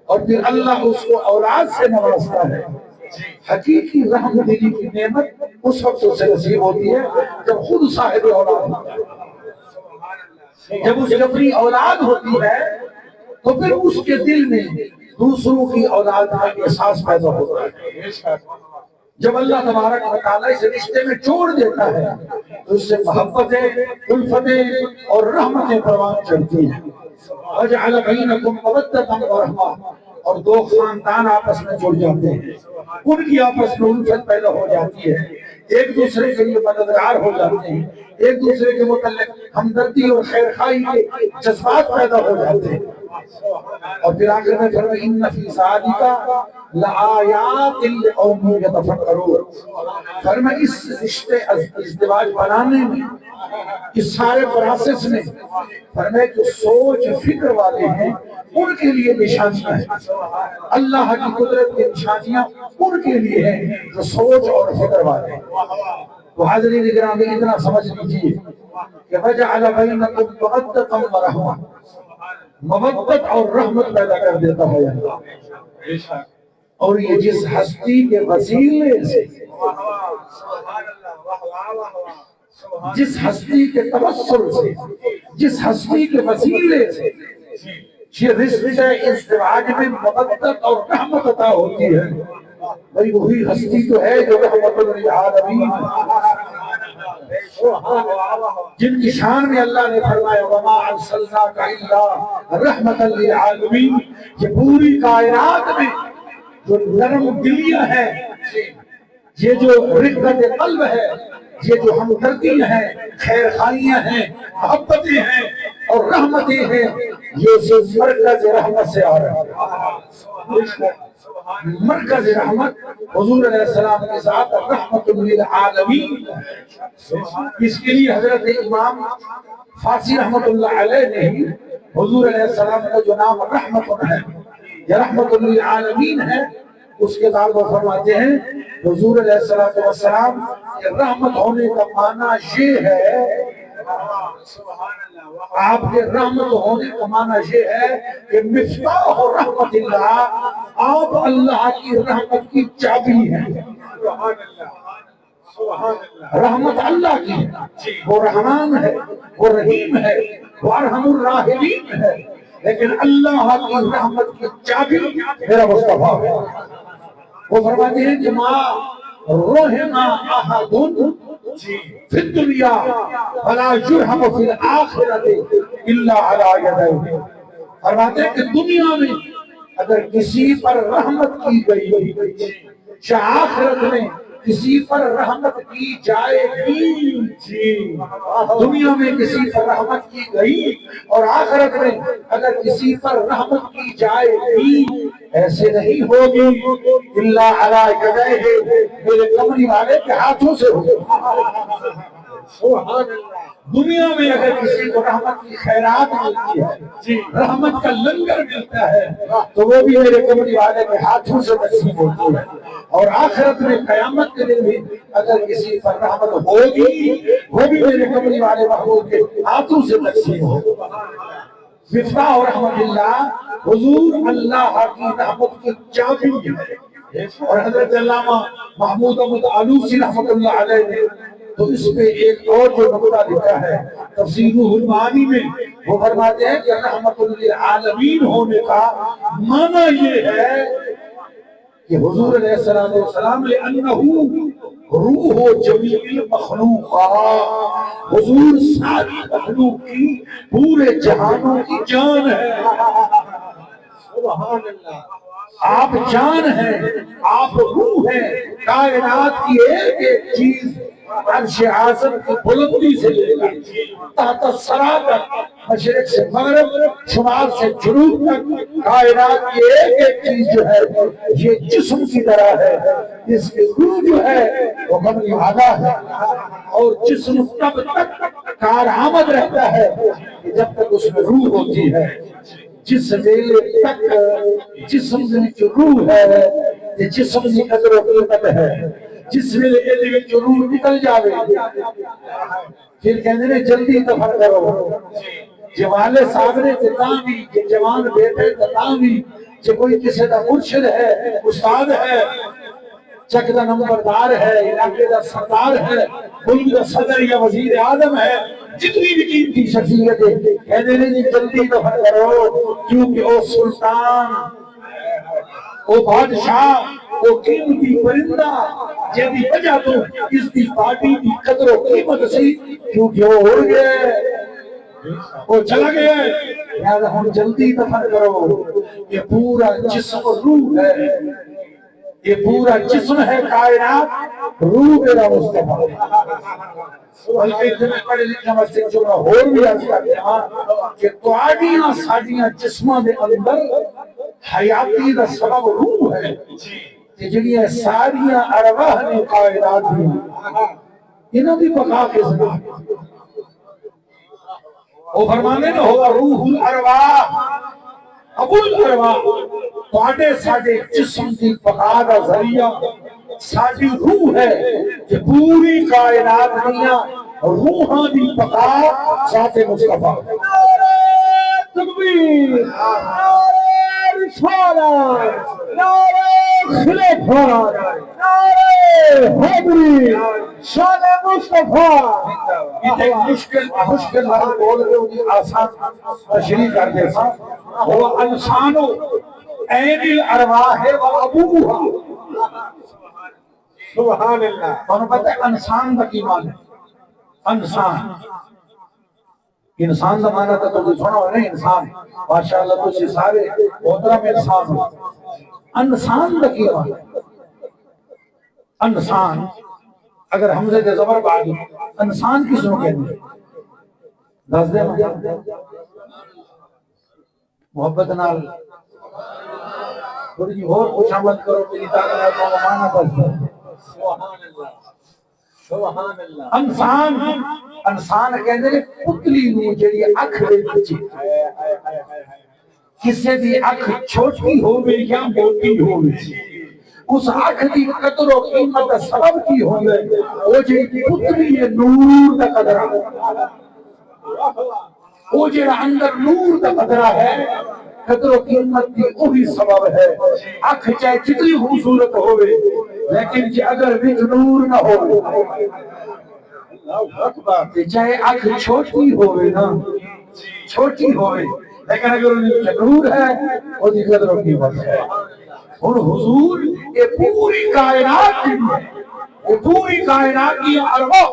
اور پھر اللہ اس کو اولاد سے نوازتا ہے، حقیقی رحم دلی کی نعمت اس وقت اسے نصیب ہوتی ہے جب خود صاحب اولاد ہوتا ہے۔ جب اس کی اپنی اولاد ہوتی ہے تو پھر اس کے دل میں دوسروں کی اولاد کا احساس پیدا ہوتا ہے۔ جب اللہ تبارک و تعالیٰ اس رشتے میں جوڑ دیتا ہے تو اس سے محبتیں، الفتیں اور رحمتیں پروان چڑھتی ہیں۔ وَجَعَلَ بَيْنَكُمْ مَوَدَّةً وَرَحْمَةً، اور دو خاندان آپس میں جڑ جاتے ہیں، ان کی آپس میں الفت پیدا ہو جاتی ہے، ایک دوسرے کے لیے مددگار ہو جاتے ہیں، ایک دوسرے کے متعلق ہمدردی اور خیر خواہی کے جذبات پیدا ہو جاتے ہیں۔ اور پھر آخر میں فرمایا ان فی ذالک لآیات لقوم یتفکرون، فرمایا اس رشتے ازدواج بنانے میں، اس سارے پروسیس میں، فرمایا جو سوچ فکر والے ہیں ان کے لیے نشانیاں ہیں، اللہ کی قدرت کی نشانیاں ان کے لیے ہیں جو سوچ اور فکر والے ہیں۔ تو حاضرین کرام اتنا سمجھ لیجیے کہ وجعل بینکم مودۃ ورحمۃ، مودت اور رحمت پیدا کر دیتا ہے اللہ، اور یہ جس ہستی کے وسیلے سے، جس ہستی کے توسل سے، جس ہستی کے وسیلے سے یہ رشتہ ازدواج میں مودت اور رحمت عطا ہوتی ہے، بھئی وہی ہستی تو ہے جو رحمت للعالمین، جن کی شان میں اللہ نے فرمایا وما ارسلناک الا رحمت للعالمین، یہ پوری کائنات میں جو نرم دلیاں ہیں، یہ جو رقت قلب ہے، یہ جو ہمدردی ہیں، خیر خواہیاں ہیں، محبتیں ہیں اور رحمتیں ہیں، یہ صرف مرکز رحمت سے آ رہا ہے۔ مرکز رحمت حضور علیہ السلام کے ساتھ رحمت للعالمین، اس کے لیے حضرت امام فارسی رحمت اللہ علیہ نے ہی حضور علیہ السلام کا جو نام رحمت ہے یا رحمت للعالمین ہے، اس کے بعد وہ فرماتے ہیں حضور علیہ السلام کہ رحمت ہونے کا معنی یہ ہے، آپ کے رحمت ہونے کا معنی یہ ہے کہ مفتاح رحمت اللہ، آپ اللہ کی رحمت کی چابی ہیں۔ رحمت اللہ کی ہے، وہ رحمان ہے، وہ رحیم ہے، وہ ارحم الراحمین ہے، لیکن اللہ کی رحمت کی چابی میرا مصطفیٰ ہے۔ وہ فرماتے ہیں کہ ما رحم احد فی الدنیا فلا یرحم فی الآخرۃ الا علی یدیہ، فرماتے ہیں کہ دنیا میں اگر کسی پر رحمت کی گئی یا آخرت میں کسی پر رحمت کی جائے گی، دنیا میں کسی پر رحمت کی گئی اور آخرت میں اگر کسی پر رحمت کی جائے گی، ایسے نہیں ہوگی الا علی یدیہ، میرے کملی والے کے ہاتھوں سے ہوگی۔ دنیا میں اگر کسی کو رحمت کی خیرات ملتی ہے، رحمت کا لنگر ملتا ہے، تو وہ بھی میرے کملی والے کے ہاتھوں سے نصیب ہوتی ہے، اور آخرت میں قیامت کے دن بھی اگر کسی پر رحمت ہوگی وہ بھی میرے کملی والے محبوب کے ہاتھوں سے نصیب ہوگی۔ مفتاح رحمت اللہ حضور اللہ کی رحمت کی چابی ہے۔ اور حضرت علامہ محمود احمد آلوسی رحمت اللہ علیہ نے تو اس پہ ایک اور جو نقطہ لکھا ہے تفسیر روح المعانی میں، وہ فرماتے ہیں کہ رحمت للعالمین ہونے کا معنی یہ ہے کہ حضور علیہ السلام لأنہ روح جمیع المخلوقات، حضور ساری مخلوق کی، پورے جہانوں کی جان ہے۔ سبحان اللہ، آپ جان ہیں، آپ روح ہیں، کائنات کی ایک ایک چیز عرش اعظم کی بلندی سے لے کر تحت الثری تک، مشرق سے مغرب، شمال سے جنوب تک، کائنات کی ایک ایک چیز جو ہے یہ جسم کی طرح ہے، اس کی روح جو ہے وہ کملی والا ہے، اور جسم تب تک کارآمد رہتا ہے کہ جب تک اس میں روح ہوتی ہے۔ جس ویلے تک جسم میں جو روح ہے، یہ جسم کی قدر و قیمت ہے، جس ویلے جو روح نکل جاوے پھر کہنے نے جلدی دفن کرو، جوالے صاحب نے تتامی، جوان بیٹے تتامی، جو کوئی کسی دا مرشد ہے، استاد ہے، چک دا نمبردار ہے، علاقے دا سردار ہے، ملک دا صدر یا وزیر اعظم ہے، جتنی بھی قیمتی شخصیت ہے، کہنے نے جلدی دفن کرو، کیونکہ او سلطان، او بادشاہ، وہ قیمتی پرندہ جیدی وجہ تو اس دی باڈی دی قدر و قیمت سی، کیونکہ وہ اڑ گئے، وہ چلا گیا ہے، لہذا ہم جلدی دفن کرو. یہ پورا جسم روح ہے، یہ پورا جسم ہے کائنات، روح میرا مصطفیٰ. بلکہ اتنے پڑھے لکھے مسجد جمعہ اور بھی عرض کرتے ہیں کہ توانیاں ساڑیاں جسمہ دے اندر حیاتی دا سبب روح ہے کہ جنہیں ساریاں ارواح نے کائنات دی انہوں بھی بقا کے ذریعے وہ فرمانے نہ ہوا روح الارواح ابو الارواح توڑے ساڑے جسم کی بقا دا ذریعہ ساڑی روح ہے کہ پوری کائنات دنیا روحانی بقا ذات مصطفیٰ. تکبیر، نعرہ رسالت، نعرہ خلافت، نعرہ حیدری، شان مصطفیٰ. یہ مشکل ہر بول رہے ہوگی آسان تشریح کر دے سا. وہ انسانو عین الارواح و ابوہا. سبحان اللہ. انہوں پتہ ہے انسان کا کی معنی ہے؟ انسان انسان کا معنی تھا تو سنا ہو نہیں انسان ماشاءاللہ تو سے سارے محترم انسان ہو. انسان کا کی معنی ہے؟ انسان اگر حمزے دے زبر باغی انسان کس نو کہتے ہیں؟ دس دے محبت نال تھوڑی جی اور کچھ عمل کرو میری طاقت ہے معنی بس دے. سبحان اللہ. انسان کہندے نے پتلی نو جڑی اکھ دے وچ کسے دی اکھ چھوٹی ہووے یا موٹی ہووے اس اکھ دی قدر و قیمت دا سبب کی ہوندے او جڑی پتلی ہے نور دا قدرہ او جڑا اندر نور دا قدرہ ہے قدر و قیمت دی وہی سبب ہے. اکھ چاہے جتنی خوبصورت ہووے لیکن جے اگر وچ نور نہ ہووے چاہے اکھ چھوٹی ہووے نا چھوٹی ہووے لیکن اگر ان میں نور ہے وہ دی قدر و قیمت ہے. اور حضور یہ پوری کائنات یہ پوری کائنات کی ارواح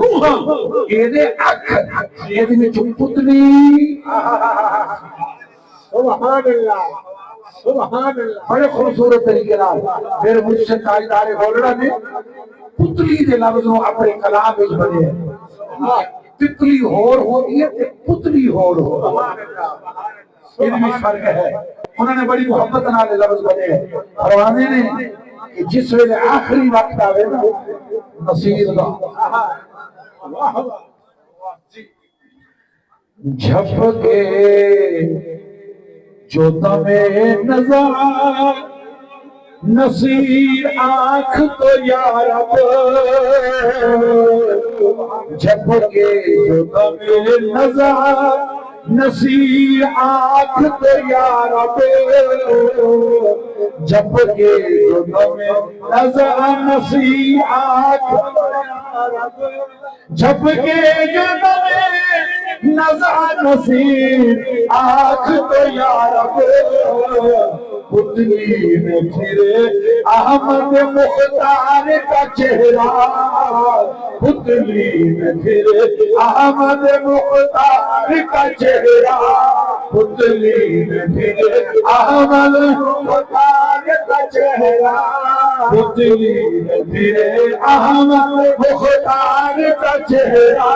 روح یہ دے اکھ یہ دے جو پتلی. سبحان اللہ سبحان اللہ. بڑے خوبصورت طریقے نال میرے مرشد تاجدار گولڑا نے پتلی دے لفظوں اپنے کلام وچ بنے ہیں. پتلی ہور ہوتی ہے تے پتلی ہور ہوتی ہے یہ بھی فرق ہے. انہوں نے بڑی محبت نال لفظ بنے ہیں. فرمانے نے کہ جس ویلے آخری وقت آوے نا نصیر دا جھپ کے جو دمے نظر نصیر آنکھ تو یا رب جھپ کے جو دمے نظر نصیر آنکھ تو یا رب جھپ کے جو دمے نظر نصیر آنکھ جھپ کے جو دمے نظر نصیر آنکھ تو یا رب پتلی میں پھرے احمد مختار کا چہرہ پتلی میں پھرے احمد مختار کا چہرہ پتلی میں پھرے احمد مختار کا چہرہ پتلی میں پھرے احمد مختار کا چہرہ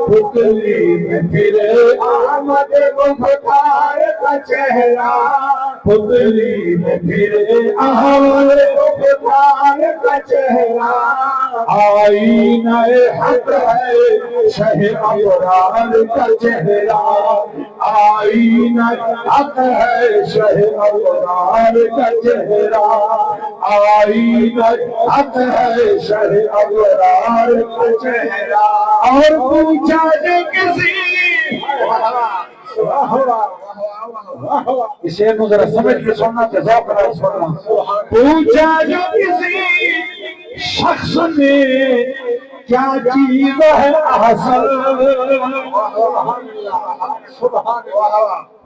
پتلی میں پھرے احمد مختار کا چہرہ پتلی میں پھرے احمد مختار کا چہرہ آئینہ حق ہے شہ ابرار کا چہرہ آئینہ حق ہے شہ ابرار کا چہرہ آئینہ حق ہے شہ ابرار کا چہرہ. اور پوچھا جو کسی اسے کو ذرا سمجھ کے سننا کہ ذوق نہ سننا. پوچھا جو کسی شخص نے کیا چیز ہے احسن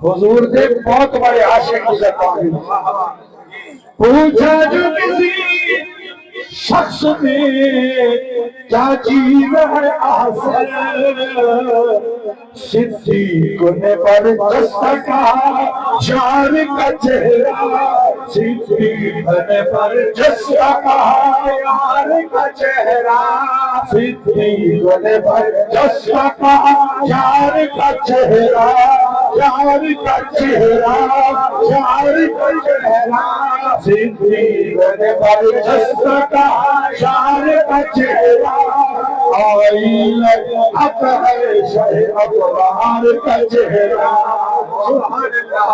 حضور دے بہت بڑے عاشق گزرتا ہے. پوچھا جو کسی شخص میں کیا چیز ہے احسن صدیق نے برجستہ کہا یار کا چہرہ صدیق نے برجستہ کہا یار کا چہرہ صدیق نے برجستہ کہا یار کا چہرہ یار کا چہرہ یار کا چہرہ صدیق نے برجستہ کہا یار کا چہرہ آئی اب ہے شہ ابرار کا چہرہ سبحان اللہ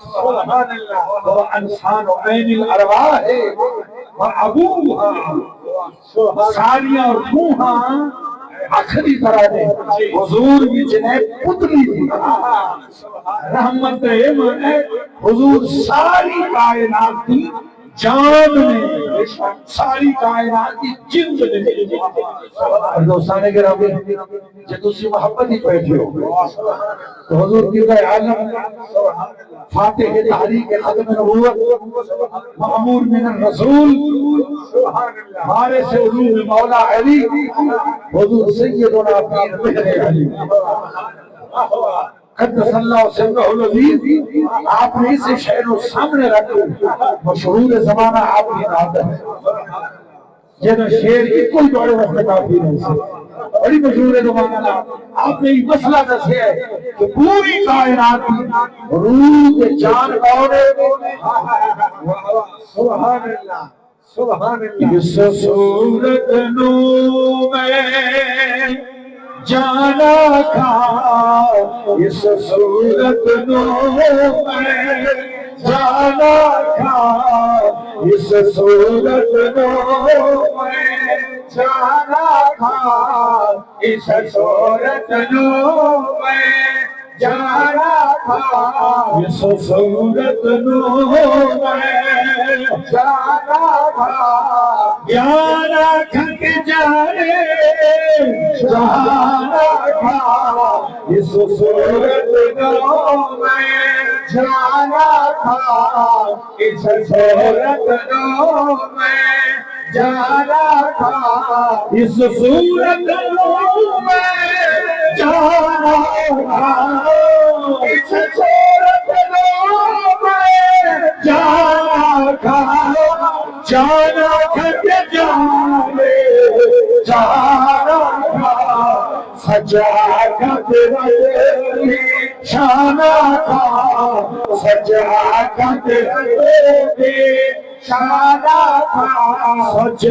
سبحان اللہ وہ انسان عین الارواح ہے وابوها سالیاں اور روحاں آخری طرح نے حضور کی جنہیں پتلی تھی رحمت ہے حضور ساری کائنات کی جان میں ساری کائنات کی جند میں اور دوستانے کے رب جب دوسری محبت ہی بیٹھے ہو تو حضور کی عالم فاتح تحریک ختم نبوت معمور من الرسول وارث علوم مولا علی حضور سیدنا پیر مہر علی قدس اللہ سرہ العزیز آپ نے اسے شہر و سامنے رکھو مشہور زمانہ آپ کی عادت ہے جنہوں شہر کی کوئی دوڑے وقت کافی نہیں سے بڑی مشہور زمانہ آپ نے یہ مسئلہ دسے ہے کہ پوری کائنات کی روح کے جان پاؤنے سبحان اللہ سبحان اللہ اس صورت نو میں جانا تھا اس صورت نو میں جانا تھا اس صورت نو میں جانا تھا اس صورت نو میں جانا تھا اس صورت نو میں جانا تھا جانا کھک جائے جانا تھا اس صورت نو میں جانا تھا اس صورت نو میں جانا تھا اس صورت نو میں جانا تھا اس صورت نو میں جانا تھا جانا کھٹ جانے جانا تھا سجا کھٹ رہے شانا تھا سجا کھٹ رہے شانا تھا سچ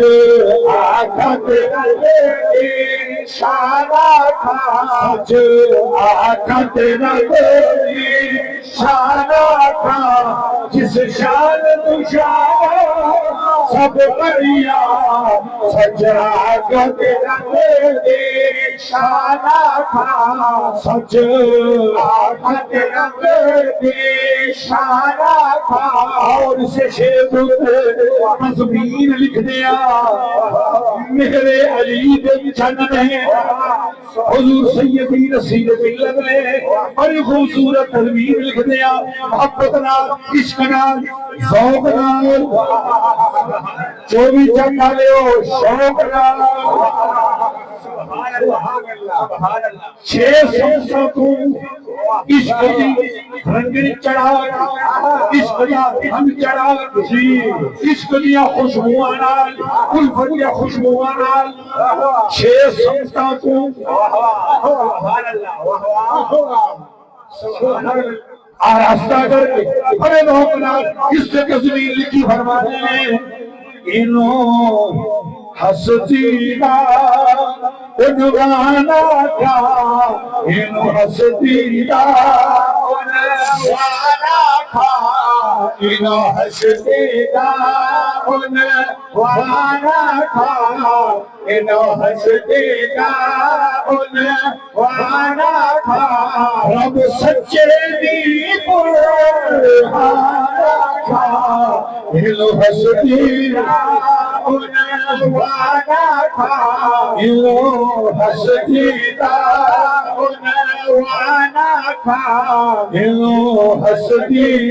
آکھت رہے شانا تھا سچ آکھت رہے شانا تھا جس شان تو شان سب بریا سچ آکھت رہے شانا تھا سچ آکھت رہے شانا تھا اور سے شیخ مضمین لکھ دیا میرے علی دن چند نے حضور سیدی رسید ملت نے بڑی خوبصورت تدبیر لکھ دیا محبت نال عشق نال ذوق نال جو بھی چاہتا لے ہو شوق نال چھ سمسا تو عشق دی رنگی چڑھا عشق دی ہم چڑھا عشق دیا خوشبوئاں نال الفت دیا خوشبوئاں نال چھ سمسا تو آراستہ کر کے بڑے لوگ نال اس سے زمین لکھی فرماتے ہیں انہوں ہستی کا عنوانا تھا انہوں ہستی کا عنوانا تھا انہوں ہستی کا عنوانا تھا انہوں ہستی کا عنوانا تھا رب سچے دی برہان علو ہستی علو ہستی علو ہستی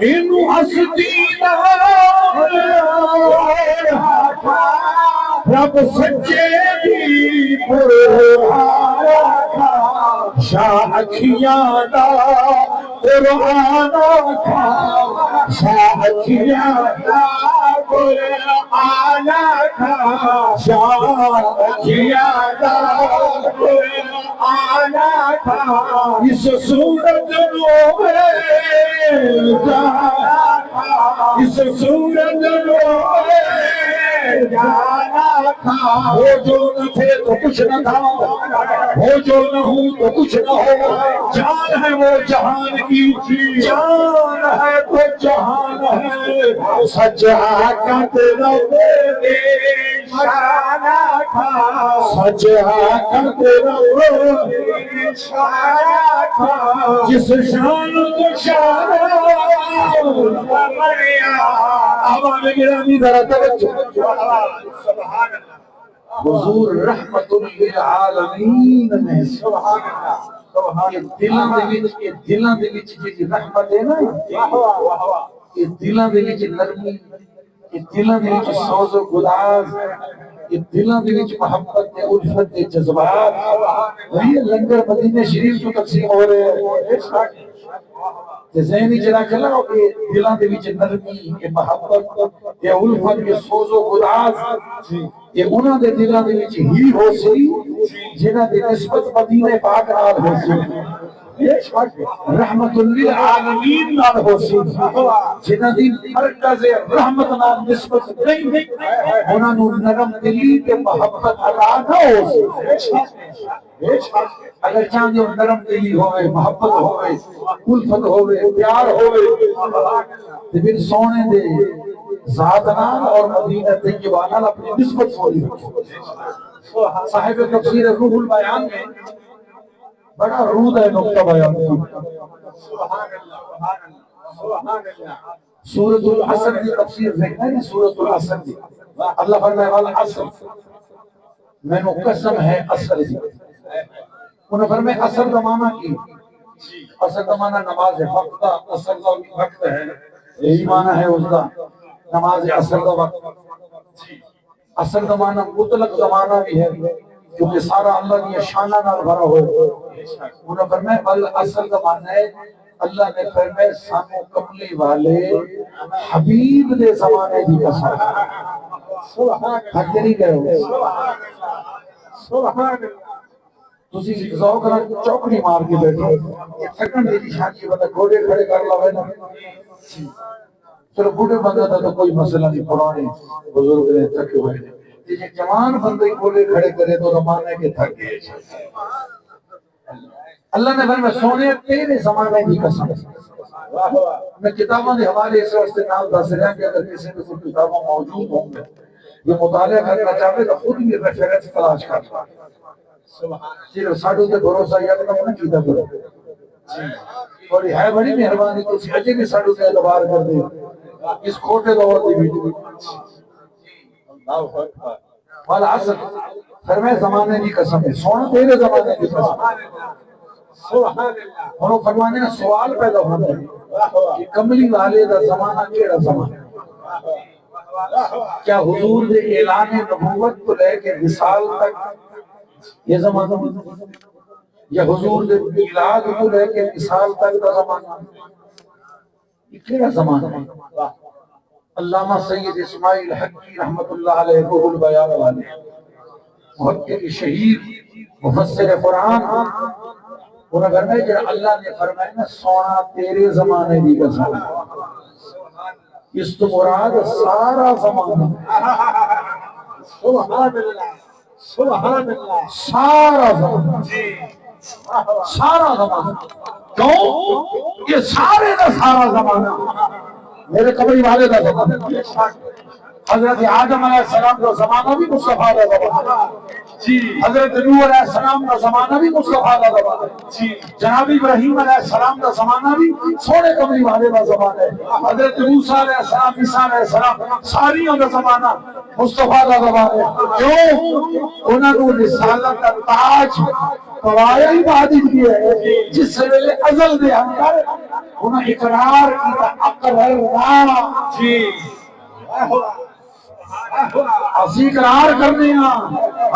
علو ہستی رب سچے دی شاہ اکھیاں دا قرآن کھا شاہ اکھیاں دا قرآن کھا شاہ اکھیاں دا قرآن کھا اس صورت نوے جانا اس صورت نوے جانا تھا وہ جو نہ تھے تو کچھ نہ تھا وہ جو نہ ہوں تو کچھ نہ ہو جان ہے وہ جہان کی جان ہے تو جہان ہے سچ حقیقت رب شان تھا سچ حقیقت رب شان تھا جس شان کو شان عوام گرامی ذرا توجہ حضور رحمت للعالمین میں سبحان اللہ یہ دلاں دے وچ جی رحمت ہے نا یہ دلاں دے وچ نرمی یہ دلاں دے وچ سوز و گداز یہ دلاں دے وچ محبت تے الفت تے جذبات یہ لنگر مدینہ شریف جو تقسیم ہو رہے ہیں ذہنی چلا کھلا کہ دلاں دے وچ نرمی یہ محبت یہ الفت یہ سوز و گداز یہ انہاں دے دلاں دے وچ ہی ہو سی جنہاں دی نسبت مدینہ پاک نال ہو سی رحمت للعالمین نال ہو سی جنہاں دی مرکز رحمت نال نسبت نہیں انہاں نوں نرم دلی تے محبت عطا نہ ہو سی اگر چاہتے ہو نرم دلی ہوئے محبت ہوئے الفت ہوئے پیار ہوئے تو پھر سونے دے ذات نال اور مدینہ طیبہ نال اپنی نسبت ہوئی صاحب تفسیر روح البیان میں بڑا رود ہے نقطہ بیان کی سورۃ العصر کی تفسیر دیکھنا ہے سورۃ العصر کی اللہ فرمائے والا عصر میں نو قسم ہے عصر دی انہوں نے فرمائے عصر کا معنی کی عصر کا معنی نماز وقت عصر کا وقت ہے یہی معنی ہے اس کا نماز عصر کا وقت عصر کا معنی مطلق زمانہ بھی ہے کیونکہ سارا اللہ کی شانہ نال بھرا ہو انہوں نے فرمائے بل عصر کا معنی ہے اللہ نے فرمائے سانو کملی والے حبیب دے زمانے دی قسم حق نہیں کہو سبحان اللہ تسی ذوق نال چوکڑی مار کے بیٹھو یہ تھکن دی شادی بندہ گھوڑے کھڑے کر لاوے نا چلو بوڑھے بندہ تھا تو کوئی مسئلہ نہیں پرانے بزرگ نے تھکے ہوئے جی جوان بندے گھوڑے کھڑے کرے تو زمانے کے تھک گئے اللہ نے فرمایا سونے تیرے زمانے کی قسم میں کتابوں کے حوالے اس واسطے نام دس رہا کہ اگر کسی میں کوئی کتابوں موجود ہوں گے یہ مطالعہ کرنا چاہے تو خود بھی ریفرنس تلاش کرنا صرف ساڑھوں سے بھروسہ یا تو نہ کیتا کرو اور یہ ہے بڑی مہربانی تو اجے بھی ساڑھوں سے اعتبار کر دے اس کھوٹے دور دی بھی والا عصر فرمائے زمانے کی قسم ہے سونا تیرے زمانے کی قسم اور فرمانے کا سوال پیدا ہوتا ہے کہ کملی والے دا زمانہ کیڑا زمانہ کیا حضور دے اعلان نبوت کو لے کے وصال تک یہ زمانہ یا حضور دے میلاد کو لے کے وصال تک دا زمانہ یہ کیڑا زمانہ ہے علامہ سید اسماعیل حقی رحمت اللہ علیہ روح البیان والے محقق شہید مفسر قرآن انہوں نے فرمایا کہ اللہ نے فرمایا نا سونا تیرے زمانے دی قسم اس تو مراد سارا زمانہ سبحان اللہ سبحان اللہ سارا زمانہ سارا زمانہ کیوں یہ سارے دا سارا زمانہ میرے قبری والے دا زمانہ حضرت آدم علیہ السلام کا زمانہ بھی مصطفیٰ کا زمانہ جی، حضرت نوح علیہ السلام کا زمانہ بھی مصطفیٰ کا زمانہ جی، جناب ابراہیم علیہ السلام کا زمانہ بھی سونے کملی والے کا زمانہ ہے، حضرت موسیٰ علیہ السلام، عیسیٰ علیہ السلام ساریوں کا زمانہ مصطفیٰ کا زمانہ ہے۔ کیوں؟ انہوں نے رسالت کا تاج پوایا ہی بادل کیا ہے، جس سے ویلے ازل دے اندر انہوں اقرار کیا اقررنا جی، اسی اقرار کرنے ہیں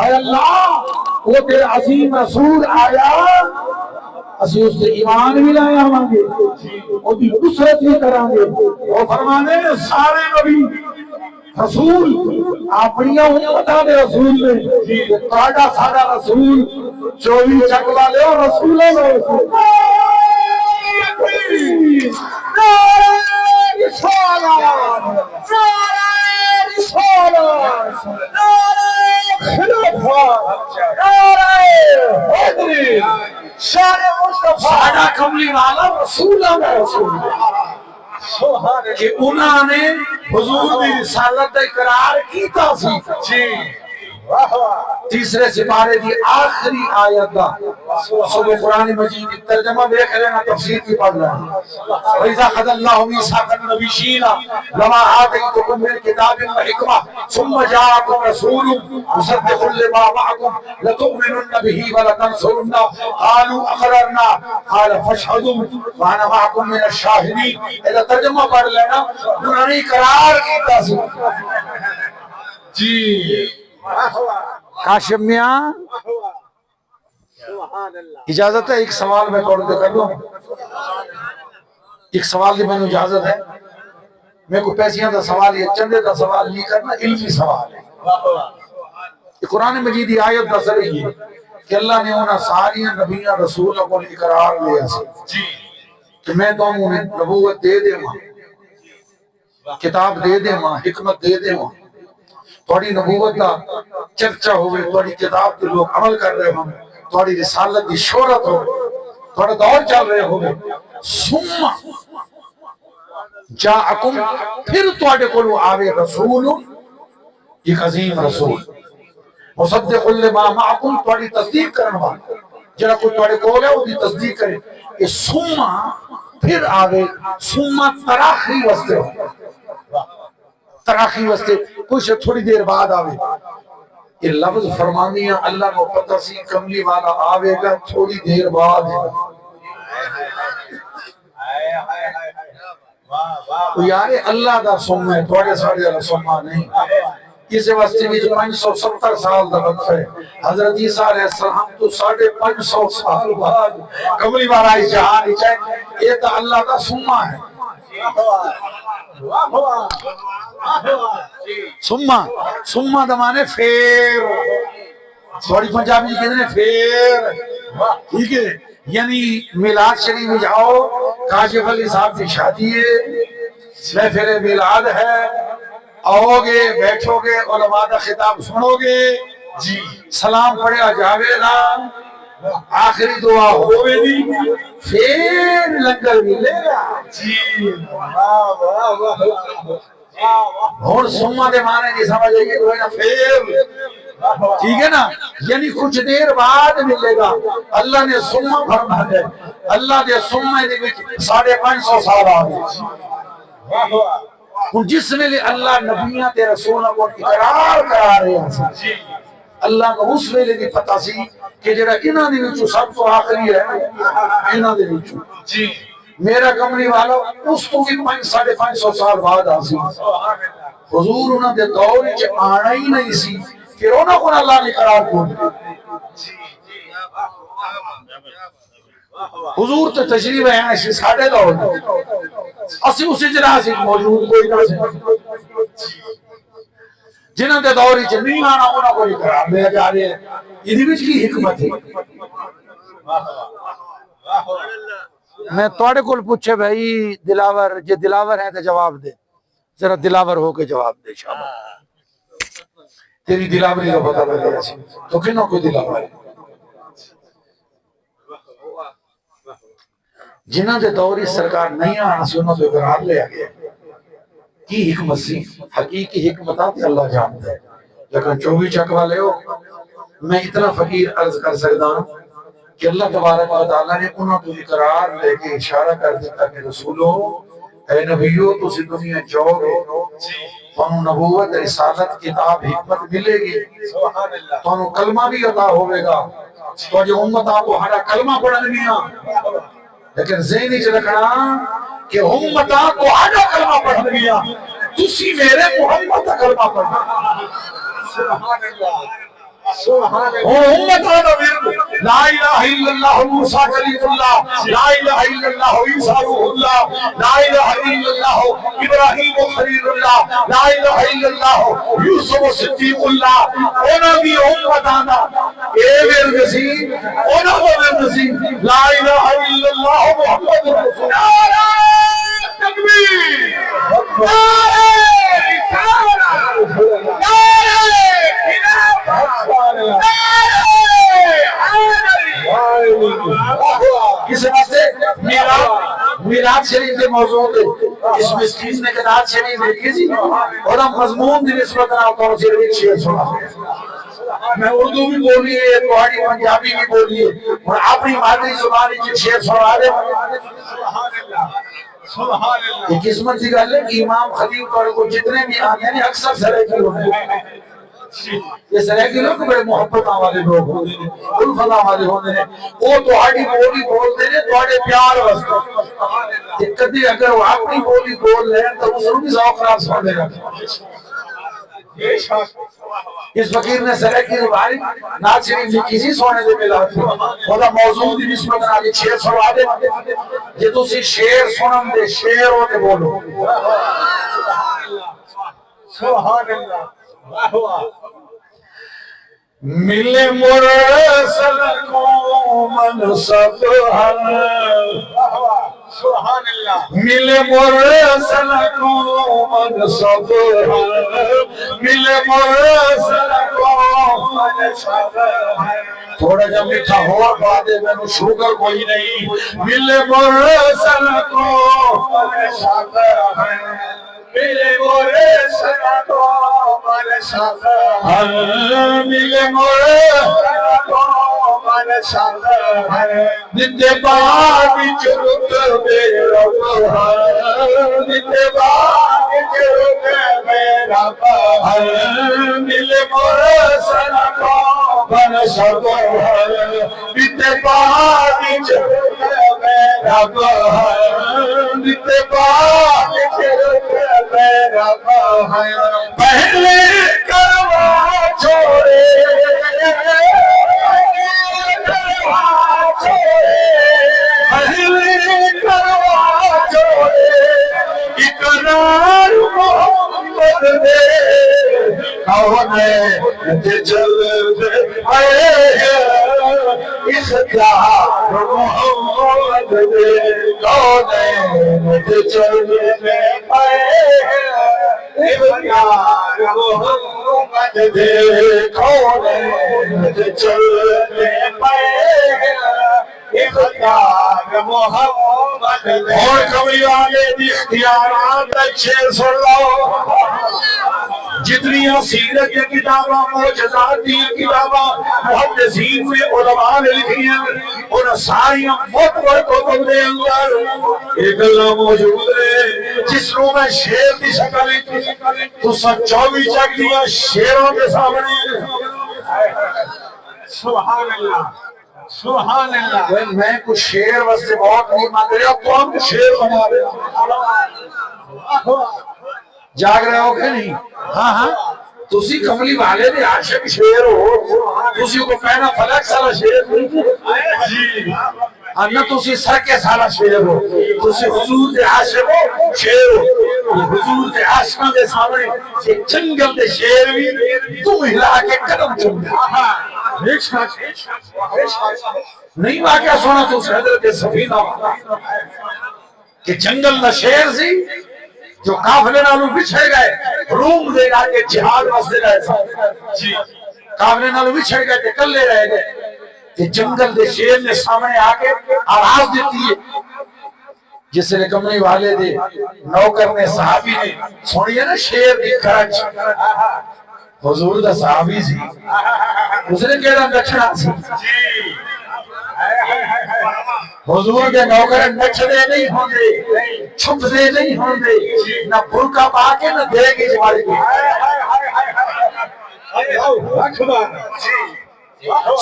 اے اللہ وہ تیرے عظیم رسول آیا، اسی اس سے ایمان بھی لائے ہوں گے، وہ بھی نصرت بھی کریں گے۔ وہ فرمانے سارے نبی رسول اپنی امتاں دے رسول نے، تہاڈا سارا رسول 24 چک والے اور رسولوں کا رسول۔ ساڈا کملی والا رسولوں کا رسول کہ انہوں نے حضور کی رسالت کا اقرار کیتا سی جی۔ تیسرے سپارے دی آخری آیت دا سب قرآن مجید کی ترجمہ دیکھ لینا، تفسیر بھی پڑھ لینا۔ وَإِذَا خَذَ اللَّهُ مِيثَاقَ النَّبِيِّينَ لَمَا آتَيْتُكُم مِّنْ كِتَابٍ وَحِكْمَةٍ ثُمَّ جَاءَكُمْ رَسُولٌ مُصَدِّقٌ لِّمَا مَعَكُمْ لَتُؤْمِنُنَّ بِهِ وَلَتَنصُرُنَّهُ قَالُوا أَقْرَرْنَا قَالَ فَاشْهَدُوا وَأَنَا مَعَكُم مِّنَ الشَّاهِدِينَ۔ اذا ترجمہ پڑھ لینا، انہوں نے اقرار کیتا سی جی۔ کاشم میاں اجازت ہے ایک سوال میں پڑھ دے کر لوں؟ ایک سوال دی میں نے اجازت ہے، میں کو پیسیاں دا سوال یا چندے دا سوال نہیں کرنا، علمی سوال ہے۔ قرآن مجید کی آیت دا سر یہ کہ اللہ نے انہاں ساری نبیاں رسولوں کو اقرار لیا سی جی کہ میں تو انہیں نبوت دے دے ماں، کتاب دے دے ماں، حکمت دے دے ماں، تھوڑی نبوت دا چرچا ہوئے، تھوڑی کتاب کے لوگ عمل کر رہے ہوں، تھوڑی رسالت کی شہرت ہو، تھوڑا دور چل رہے ہوئے، ثم جاءکم پھر تھوڑے کو آوے رسول، ایک عظیم رسول مصدق لما معکم، تھوڑی تصدیق کرنے والا جنہا کوئی تھوڑے کو ہے وہ دی تصدیق کرے۔ یہ ثم پھر آوے، ثم تراخی وستے ہو، تراخی وستے کچھ تھوڑی دیر بعد آوے۔ یہ لفظ فرمانیاں اللہ کو پتہ سی کملی والا آوے گا تھوڑی دیر بعد ہے۔ یار اللہ دا سمہ ہے، تھوڑے ساڑھے اللہ سمہ نہیں۔ اس واسطے بھی 570 سال دا وقت ہے، حضرت عیسیٰ علیہ السلام تو 550 سال بعد کملی والا اس جہان ہی چاہے، یہ تو اللہ دا سمہ ہے۔ سمہ دمانے پھر، تھوڑی پنجابی کہتے ہیں پھر، ٹھیک ہے، یعنی میلاد شریف میں جاؤ، کاشف علی صاحب کی شادی ہے، محفل میلاد ہے، آؤ گے، بیٹھو گے، علماء دا خطاب سنو گے جی، سلام پڑھیا جاوے گا، آخری دعا ہوئے دی، پھر لنگر ملے گا جی۔ اور سمہ دے معنی نہیں سمجھے گے تو ہے نا پھر، ٹھیک ہے نا، یعنی کچھ دیر بعد ملے گا۔ اللہ نے سمہ فرما ہے، اللہ دے سمہ دے وچ 550 سال آگے جس میں لئے اللہ نبیاں تے رسولوں کو اقرار کرا رہے ہیں، اللہ کو اس ویلے بھی پتہ سی کہ جڑا انہاں دے وچوں سب تو آخری ہے، انہاں دے وچوں جی میرا کملی والا اس تو بھی 550 سال بعد آسی۔ حضور انہاں دے دور وچ آنا ہی نہیں سی، پھر انہاں کو اللہ نے قرار کو دیا۔ حضور تو تشریف ہے ایسی ساڑھے دور اسی اسی جنہ سے موجود کوئی نہ سے جنہاں دے دوری چھ نہیں آنا انہاں کو اقرار لے جا رہے ہیں۔ یہ دیوچ کی حکمت ہے۔ میں توڑے کل پوچھے بھائی دلاور جے دلاور ہیں تو جواب دے، ذرا دلاور ہو کے جواب دے شاہ تیری دلاوری کا پتہ لگے ایسی تو کنوں کو دلاور ہے؟ جنہاں دے دوری سرکار نہیں آنا سے انہوں سے اقرار لے آگئے۔ کی حکمت سی حقیقی حکمت آتی اللہ جانتا ہے لیکن 24 چک والے ہو میں اتنا فقیر عرض کر سکتا ہوں کہ اللہ تبارک و تعالیٰ نے انہوں کو اقرار لے کے اشارہ کر دیتا کہ رسولو اے نبیو تسی دنیا جاؤ گے تانوں نبوت رسالت کتاب حکمت ملے گی تانوں کلمہ بھی عطا ہوئے گا تو جو امت آپ کو ہرا کلمہ پڑھن گیا لیکن ذہنی چ رکھنا کہ امت آپ کو ہرا کلمہ پڑھن گیا تسی میرے محمد کا کلمہ پڑھنا سبحان اللہ سبحان امت لا الہ الا اللہ موسیٰ کلیم اللہ لا الہ الا اللہ عیسیٰ روح اللہ لا الہ الا اللہ ابراہیم خلیل اللہ لا الہ الا اللہ یوسف صدیق اللہ انہوں بھی امت آنا اے میرے نصیب انہوں کو میرے نصیب لا الہ الا اللہ محمد رسول نعرہ تکبیر نعرہ رسالت نعرہ اس واسطے میراث شریف کے موضوع ہے اس مسکین نے کتاب شریف لکھی تھی اور ہم مضمون دی نسبت نہ طور سے ایک شعر سنا میں اردو بھی بولی ہے تمہاری پنجابی بھی بولی ہے اور اپنی مادری زبان میں شعر سنا دے سبحان اللہ یہ قسمت کی گل ہے کہ امام خطیب کو جتنے بھی آتے ہیں اکثر سلیقی ہوتے ہیں یہ سلیقی لوگ بڑے محبت والے لوگ ہوتے ہیں الفضا والے ہوتے ہیں وہ تہاڈی بولی بولتے ہیں تہاڈے پیار واسطے کدی اگر وہ اپنی بولی بول لیں تو اس بھی ذوق نال سن لے گا اس فقیر نے سلیقی زبانی نعت شریف لکھی سی سونے دے ملاد تھی وہ موضوع دی نسبت نال شعر سنا دے جے تسی شعر سنن دے شعر ہوتے بولو سبحان اللہ واہ واہ ملے مرسل کو منصب سبحان اللہ ملے مرسل کو منصب ملے مرسل کو منصب تھوڑا جب میٹھا ہوا بادے میں نو شوگر کوئی نہیں ملے مرسل کو منصب ملے مرسل کو منصب ملے مرسل کو منصب نتے باغ چرت میرا بہار نتے باغ چرت میرا بہار ملے مرسل کو منصب نتے باغ چرت میرا بہار نتے باغ چرت میرا بہار پہلے کروا چھوڑے پہلے کروا چھوڑے اقرار محمد دے کونے جلد آئے اختیار محمد دے کونے جلد آئے اختیار محمد دے کونے جلد آئے اختیار محمد دے اور کبھی آگے دی اختیارات اچھے سن لو جتنی سیرت کی کتاباں معجزات کی کتاباں محدثین میں علماء نے لکھی ہیں اور ساری مطور کتب دے اندر ایک اللہ موجود ہے جس رو میں شیر کی شکل تو سب 24 چک دیا شیروں کے سامنے سبحان اللہ سبحان اللہ میں کچھ شیر واسطے بہت نہیں مانگ رہا تو ہم شیر بنا رہے جاگ رہے ہو کہ نہیں ہاں ہاں تسی کملی والے نے عاشق شیر ہو تسی کو کہنا فلک سالا شیر جی انا تسی سر کے سالا شیر ہو تسی حضور دے عاشق ہو شیر ہو حضور دے عاشقاں دے سامنے ایک جنگل دے شیر بھی تم ہلا کے قدم چم دے نہیں واقعہ سونا تو حضرت سفینہ کہ جنگل دا شیر سی جو قافلے نالوں بچھڑ گئے روم دے گا کہ جہاد واسطے گئے جی قافلے نالوں بچھڑ گئے کہ کلے رہ گئے کہ جنگل دے شیر نے سامنے آ کے آواز دیتی ہے جس نے کملی والے دے نوکر نے صحابی نے سنی ہے نا شیر دی کھرچ حضور دا صحابی سی اس نے کہڑا نچنا سی حضور دے نوکر نچدے نہیں ہوندے چھپدے نہیں ہوندے نہ برقع پا کے نہ دے کے جواری کے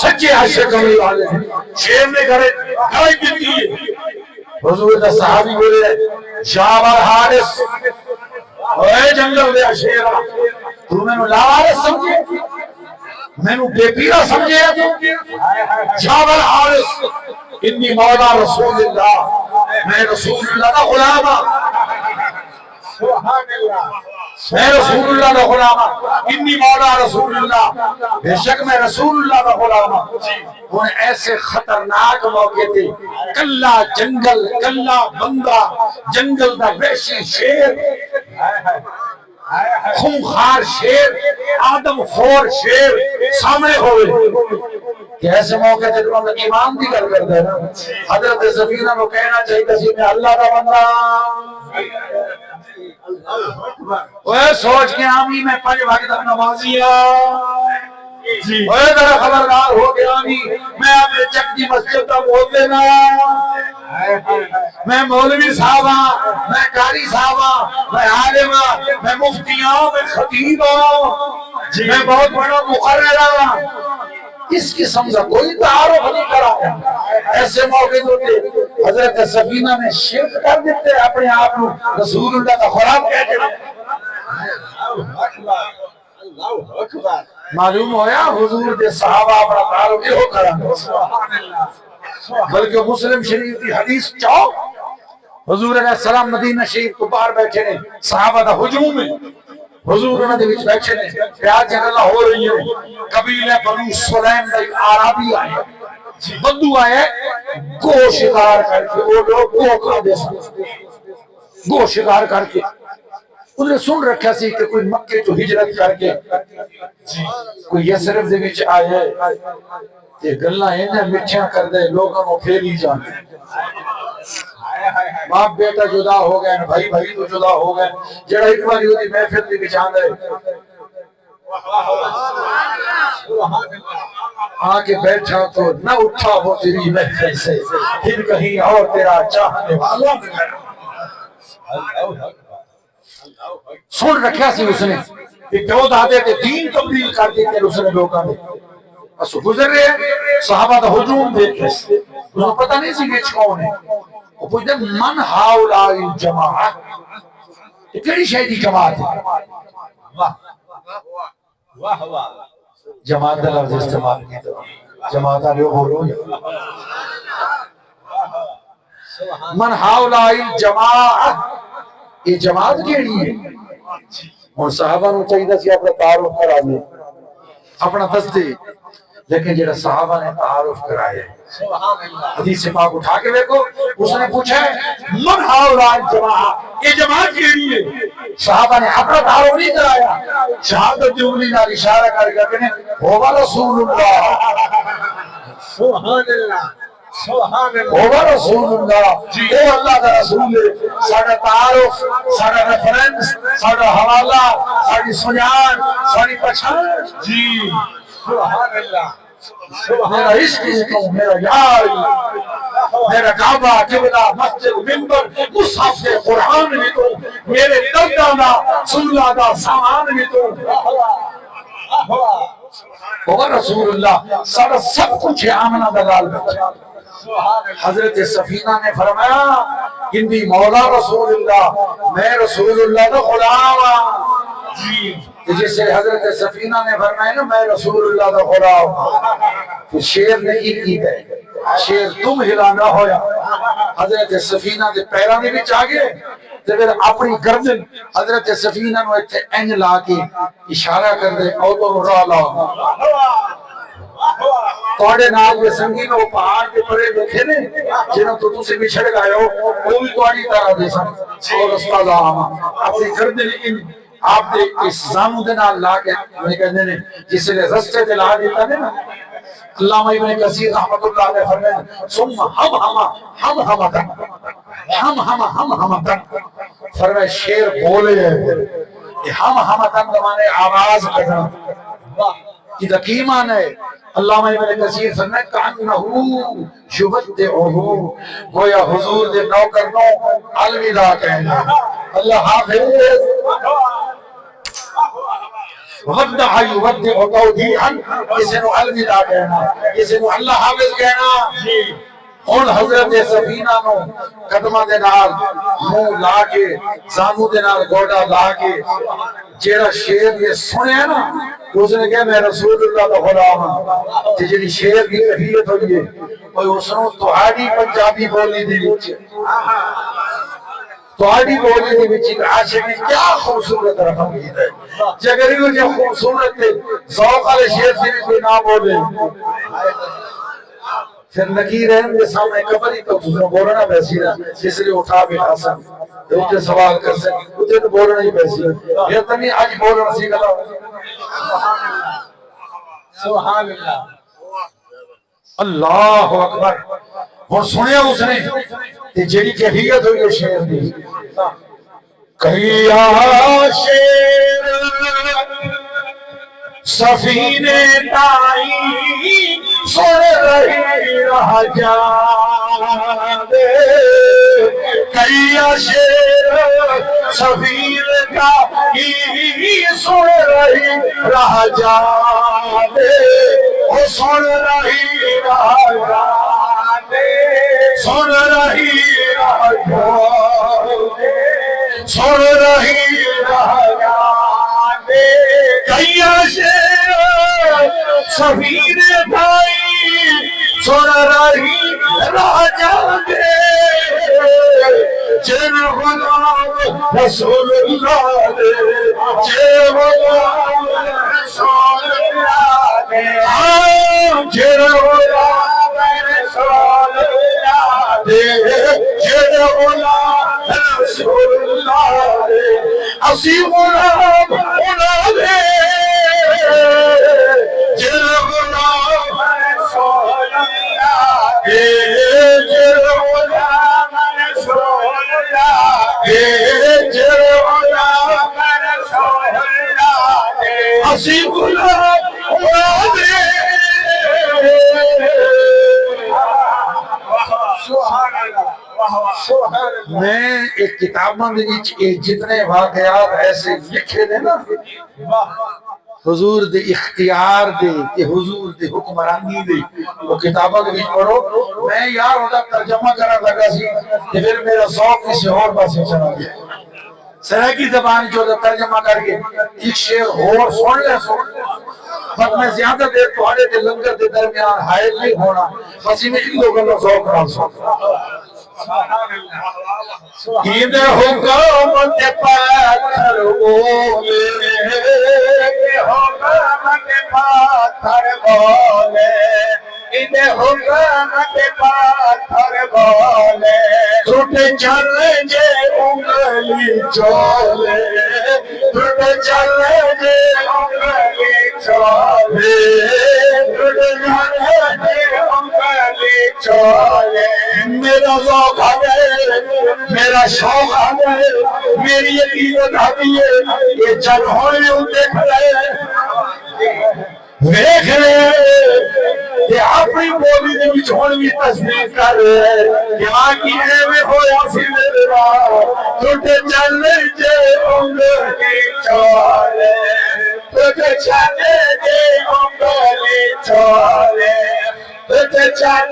سچے عاشق کملی والے شیر نے گھرائی دیتی ہے حضور دا صحابی بولے شاور حارس اے جنگل دے شیرہ تو میں نو لاوارس سمجھے میں نو بے پیرا سمجھے شاور حارس انی مولا رسول اللہ میں رسول اللہ دا غلامہ سبحان اللہ میں رسول اللہ دا غلامہ انی مولا رسول اللہ بے شک میں رسول اللہ دا غلامہ انہیں ایسے خطرناک موقع تھے کلا جنگل کلا بندہ جنگل دا وحشی شیر خونخوار شیر آدم خور شیر سامنے ہوئے کہ ایسے موقع تھے تو ہم ایمان دی کر کرتے ہیں نا حضرت سفینہ کو کہنا چاہیے کہ میں اللہ کا بندہ وہ سوچ کے آمی میں 5 وقت تک نمازیا وہ ذرا خبردار ہو گیا آمی میں اپنے چک کی مسجد کا بول دینا میں مولوی صاحبہ میں قاری صاحبہ میں عالمہ میں مفتیاں میں خطیبہ میں بہت بڑا مقررہ اس قسم کا کوئی تعارف نہیں کرا ایسے موقع ہوتے حضرت سفینہ نے شرک کر دیتے اپنے آپ کو رسول اللہ کا خراب کہتے معلوم ہویا حضور دے صحابہ اپنا تعارف یہ ہو کرا بلکہ مسلم شریف کی حدیث چاہو حضور علیہ السلام مدینہ شریف کو باہر بیٹھے نے صحابہ دا ہجوم میں حضور انہوں نے بیچ بیٹھے نے پیاز جنگلہ ہو رہی ہے قبیلہ بنو سلیم دا ایک عربی آئے بدو آئے گو شکار کر کے وہ لوگ گو کھا دے سکتے گو شکار کر کے انہوں نے سن رکھا سی کہ کوئی مکے جو ہجرت کر کے کوئی یسرف دے بیچ آئے کہ گلہ انہیں مٹھیاں کر دے لوگوں کو پھیلی جانے باپ بیٹا جدا ہو گئے بھائی بھائی تو جدا ہو گئے جڑا ایک باری ہوتی محفل بھی بچان دے آکے بیٹھا تو نہ اٹھا ہو تیری محفل سے پھر کہیں اور تیرا چاہنے والا سن رکھیا سی اس نے کہ دو دادے تھے دین تبدیل کر دیتے اس نے لوگوں نے بس گزر رہے ہیں صحابہ دا ہجوم دیکھے انہوں پتہ نہیں سی کہ کون ہے وہ پوچھتے من ہاؤلائی الجماعت یہ کیڑی شہدی جماعت ہے جماعت دا لفظ استعمال کی تو جماعت آلے ہو رو من ہاؤلائی الجماعت یہ جماعت کیڑی ہے اور صحابہ نو چاہیے سی اپنا تعارف کرا لے اپنا دستے لیکن جڑا صحابہ نے تعارف کرائے حدیث پاک اٹھا کے دیکھو اس نے پوچھا من ہاؤلائی الجماعت یہ جماعت کیڑی ہے صحابہ نے اپنا تعارف نہیں کرایا شہادت جملی نال اشارہ کر کے کہنے ہوگا رسول اللہ سبحان اللہ ہوگا رسول اللہ وہ اللہ کا رسول ہے ساڑھا تعارف ساڑھا ریفرنس ساڑھا حوالہ ساڑھی سنیان ساڑھی پچھان جی سبحان اللہ میرا عشق تو میرا یار میرا کعبہ قبلہ مسجد منبر مصحف قرآن بھی تو میرے دردانا سنلا دا سامان بھی تو ہوگا رسول اللہ ساڑھا سب کچھ ہے آمنہ دلال بچہ حضرت سفینہ نے فرمایا انی مولا رسول اللہ میں رسول اللہ کا غلام جس سے حضرت سفینہ نے فرمایا نا میں رسول اللہ کا غلام تو شیر نہیں کی گئے شیر تم ہلانا ہویا حضرت سفینہ دے پیرا نے بھی چاگے تو پھر اپنی گردن حضرت سفینہ نے اتھے انج لا کے اشارہ کر دے او تو را لا توڑے نال کے سنگی میں وہ پہاڑ کے پرے بیٹھے نے جنہوں تو تُسے بھی چھڑ گئے ہو وہ بھی توڑی طرح دے سن اور رستہ لاما اپنی گردن ان آپ دے اس زانو دے نال لا کے میں کہنے نے جس نے رستے دے لا دیتا نے نا علامہ ابن کثیر رحمۃ اللہ علیہ فرمائے ثم ہم فرمائے شیر بولے ہم زمانے آواز کرنا یہ تقیمان ہے. علامہ ابن کثیر فرمائے کانہو یودعہو گویا حضور دے نوکر نو الوداع کہنا. اللہ حافظ ودع یودع تودیعا کسی نو الوداع کہنا کسی نو اللہ حافظ کہنا. ہن حضرت سفینہ نو قدمہ دے نال منہ لا کے زانو دے نال گوڑا لا کے جیڑا شیر نے سنیا نا اس نے کہا میں رسول اللہ کا غلام ہوں. جیڑی شیر کی کیفیت ہوئی ہے کوئی اس نو تہاڈی پنجابی بولی دی وچ تہاڈی بولی دی وچ عاشق نے کیا خوبصورت رقم کیتا ہے. جگر یہ جو خوبصورت ذوق والے شیر سے بھی کوئی نہ بولے پھر نکیر ہے ان کے سامنے قبری تو تجھے بولنا ویسی نہ اس لیے اٹھا بیٹھا سن اتنے سوال کر سکیں اتنے تو بولنا ہی ویسی یہ تو نہیں آج بولنا سی گلا. سبحان اللہ اللہ اکبر. اور سنیا اس نے کہ جیڑی کیفیت ہوئی ہے شیر دی کہیا شیر سفینے تائی سن رہی رہ جاندے کہیا شیر سفینے تائی سن رہی رہ جاندے وہ سن رہی رہ جاندے سن رہی رہ جاندے سن رہی رہ جاندے کہیا شیر سفینے تائی سن رہی رہ جاندے جن غلام رسول اللہ دے جن غلام رسول اللہ دے جن غلام رسول اللہ دے جن غلام رسول اللہ دے اسی غلام انہاں دے جن غلام رسول اللہ دے جن غلام رسول اللہ دے جن غلام رسول اللہ دے اسی غلام انہاں دے. میں ایک کتابوں میں جتنے واقعات ایسے لکھے دے نا حضور دے اختیار دے کہ حضور دے حکمرانی دے وہ کتابوں کے بیچ پڑھو میں یار ہوتا ترجمہ کرنا لگا سی کہ پھر میرا ذوق کسی اور پاسے چلا گیا. سرائکی زبان جو ترجمہ کر کے ایک شعر اور سن لے سن بس میں زیادہ دیر تھوڑے دے لنگر دے درمیان حائل نہیں ہونا بس ہی میں ان لوگوں کا ذوق نہ سن. اِن حکمت پاتھر بولے حکمت پاتھر بولے اِن حکمت پاتھر بولے ٹوٹ چل جے انگلی چولے ٹوٹ چل جے انگلی چولے ٹوٹ چل جے انگلی چولے. میرا ذوق ہے میرا شوق ہے میری عقیدت ہے یہ چل ہوئے دیکھ رہے دیکھ رہے یہ اپنی بولی دے وچ ہن وی تصدیق کر رہے کہ آ کی ایویں ہویا سی میرا ٹوٹ چل جے انگلی چولے ٹوٹ چل جے انگلی چولے ٹوٹ چل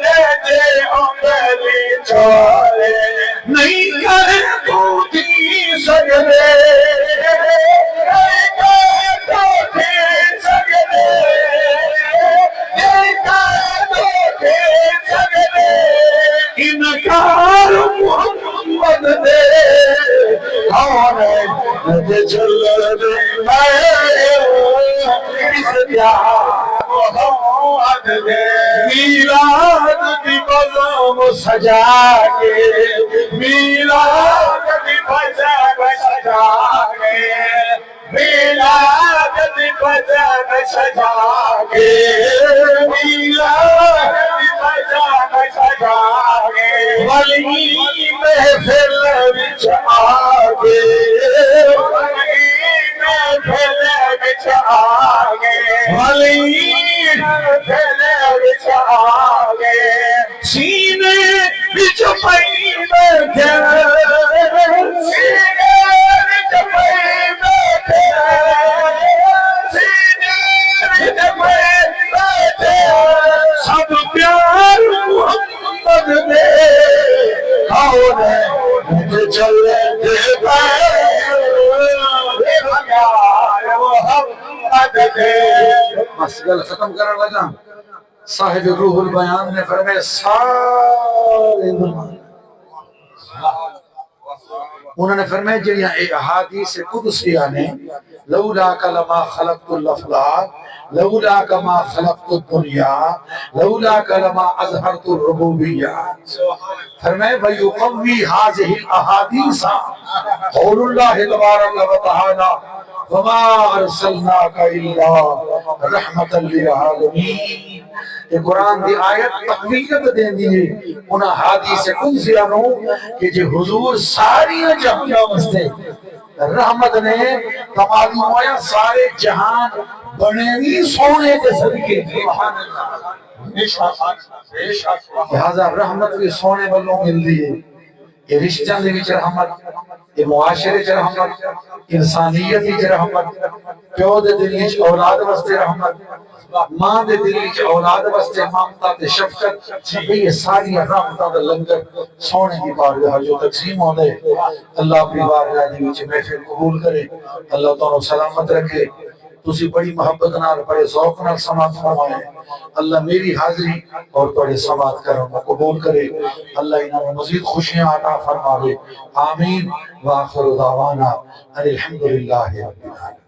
جے انگلی چولے نہیں کرے تو کی سگرے نہیں کرے تو کی سگرے نہیں کرے تو کی سگرے انکار محمد دے آنے دے چل دے اس پیار محمد دے میلاد دی بزم سجا کے میلاد دی بزم سجا کے میلاد دی بزم سجا کے میلاد بھلی محفل وچ آگے محفل وچ آگے بھلی محفل وچ آگے سینے وچ پئی بیٹھے سینے وچ پئی بیٹھے سینے وچ پئی بیٹھے سب پیار محمد دے کون ہے مجھے چلے دے پیار محمد دے. بس گل ختم کرنے لگا. صاحب روح البیان نے فرمایا سارے انہوں نے فرمایا جڑیاں احادیث قدسیہ نے لولا کلمہ خلقت الافلاک لولا کما خلقت الدنیا لولا کلمہ اظہرت الربوبیہ فرمایا ویقوی هذه الاحادیث قول اللہ تبارک و تعالی وما ارسلناک الا رحمتا للعالمین. یہ قرآن دی آیت تقویت دین دی انہا حدیث قدسیہ نو کہ جو حضور ساری جہاں واسطے رحمت نے تمالی مویا سارے جہان بنے بھی سونے کے صدقے لہذا رحمت بھی سونے والوں مل دیئے. یہ رشتہ دے وچ رحمت یہ معاشرے وچ رحمت انسانیت وچ رحمت پیو دے دل وچ اولاد واسطے رحمت ماں دے دل وچ اولاد واسطے ممتا تے شفقت یہ ساری رحمتاں دا لنگر سونے دی بارگاہ جو تقسیم ہوندے. اللہ اپنی بارگاہ دے وچ محفل قبول کرے. اللہ تعالی سلامت رکھے. تسی بڑی محبت نال بڑے ذوق نال سماعت فرمائے. اللہ میری حاضری اور بڑے سماعت کرنے کو قبول کرے. اللہ انہوں نے مزید خوشیاں عطا فرمائے. آمین. وآخر دعوانا الحمدللہ رب العالمین.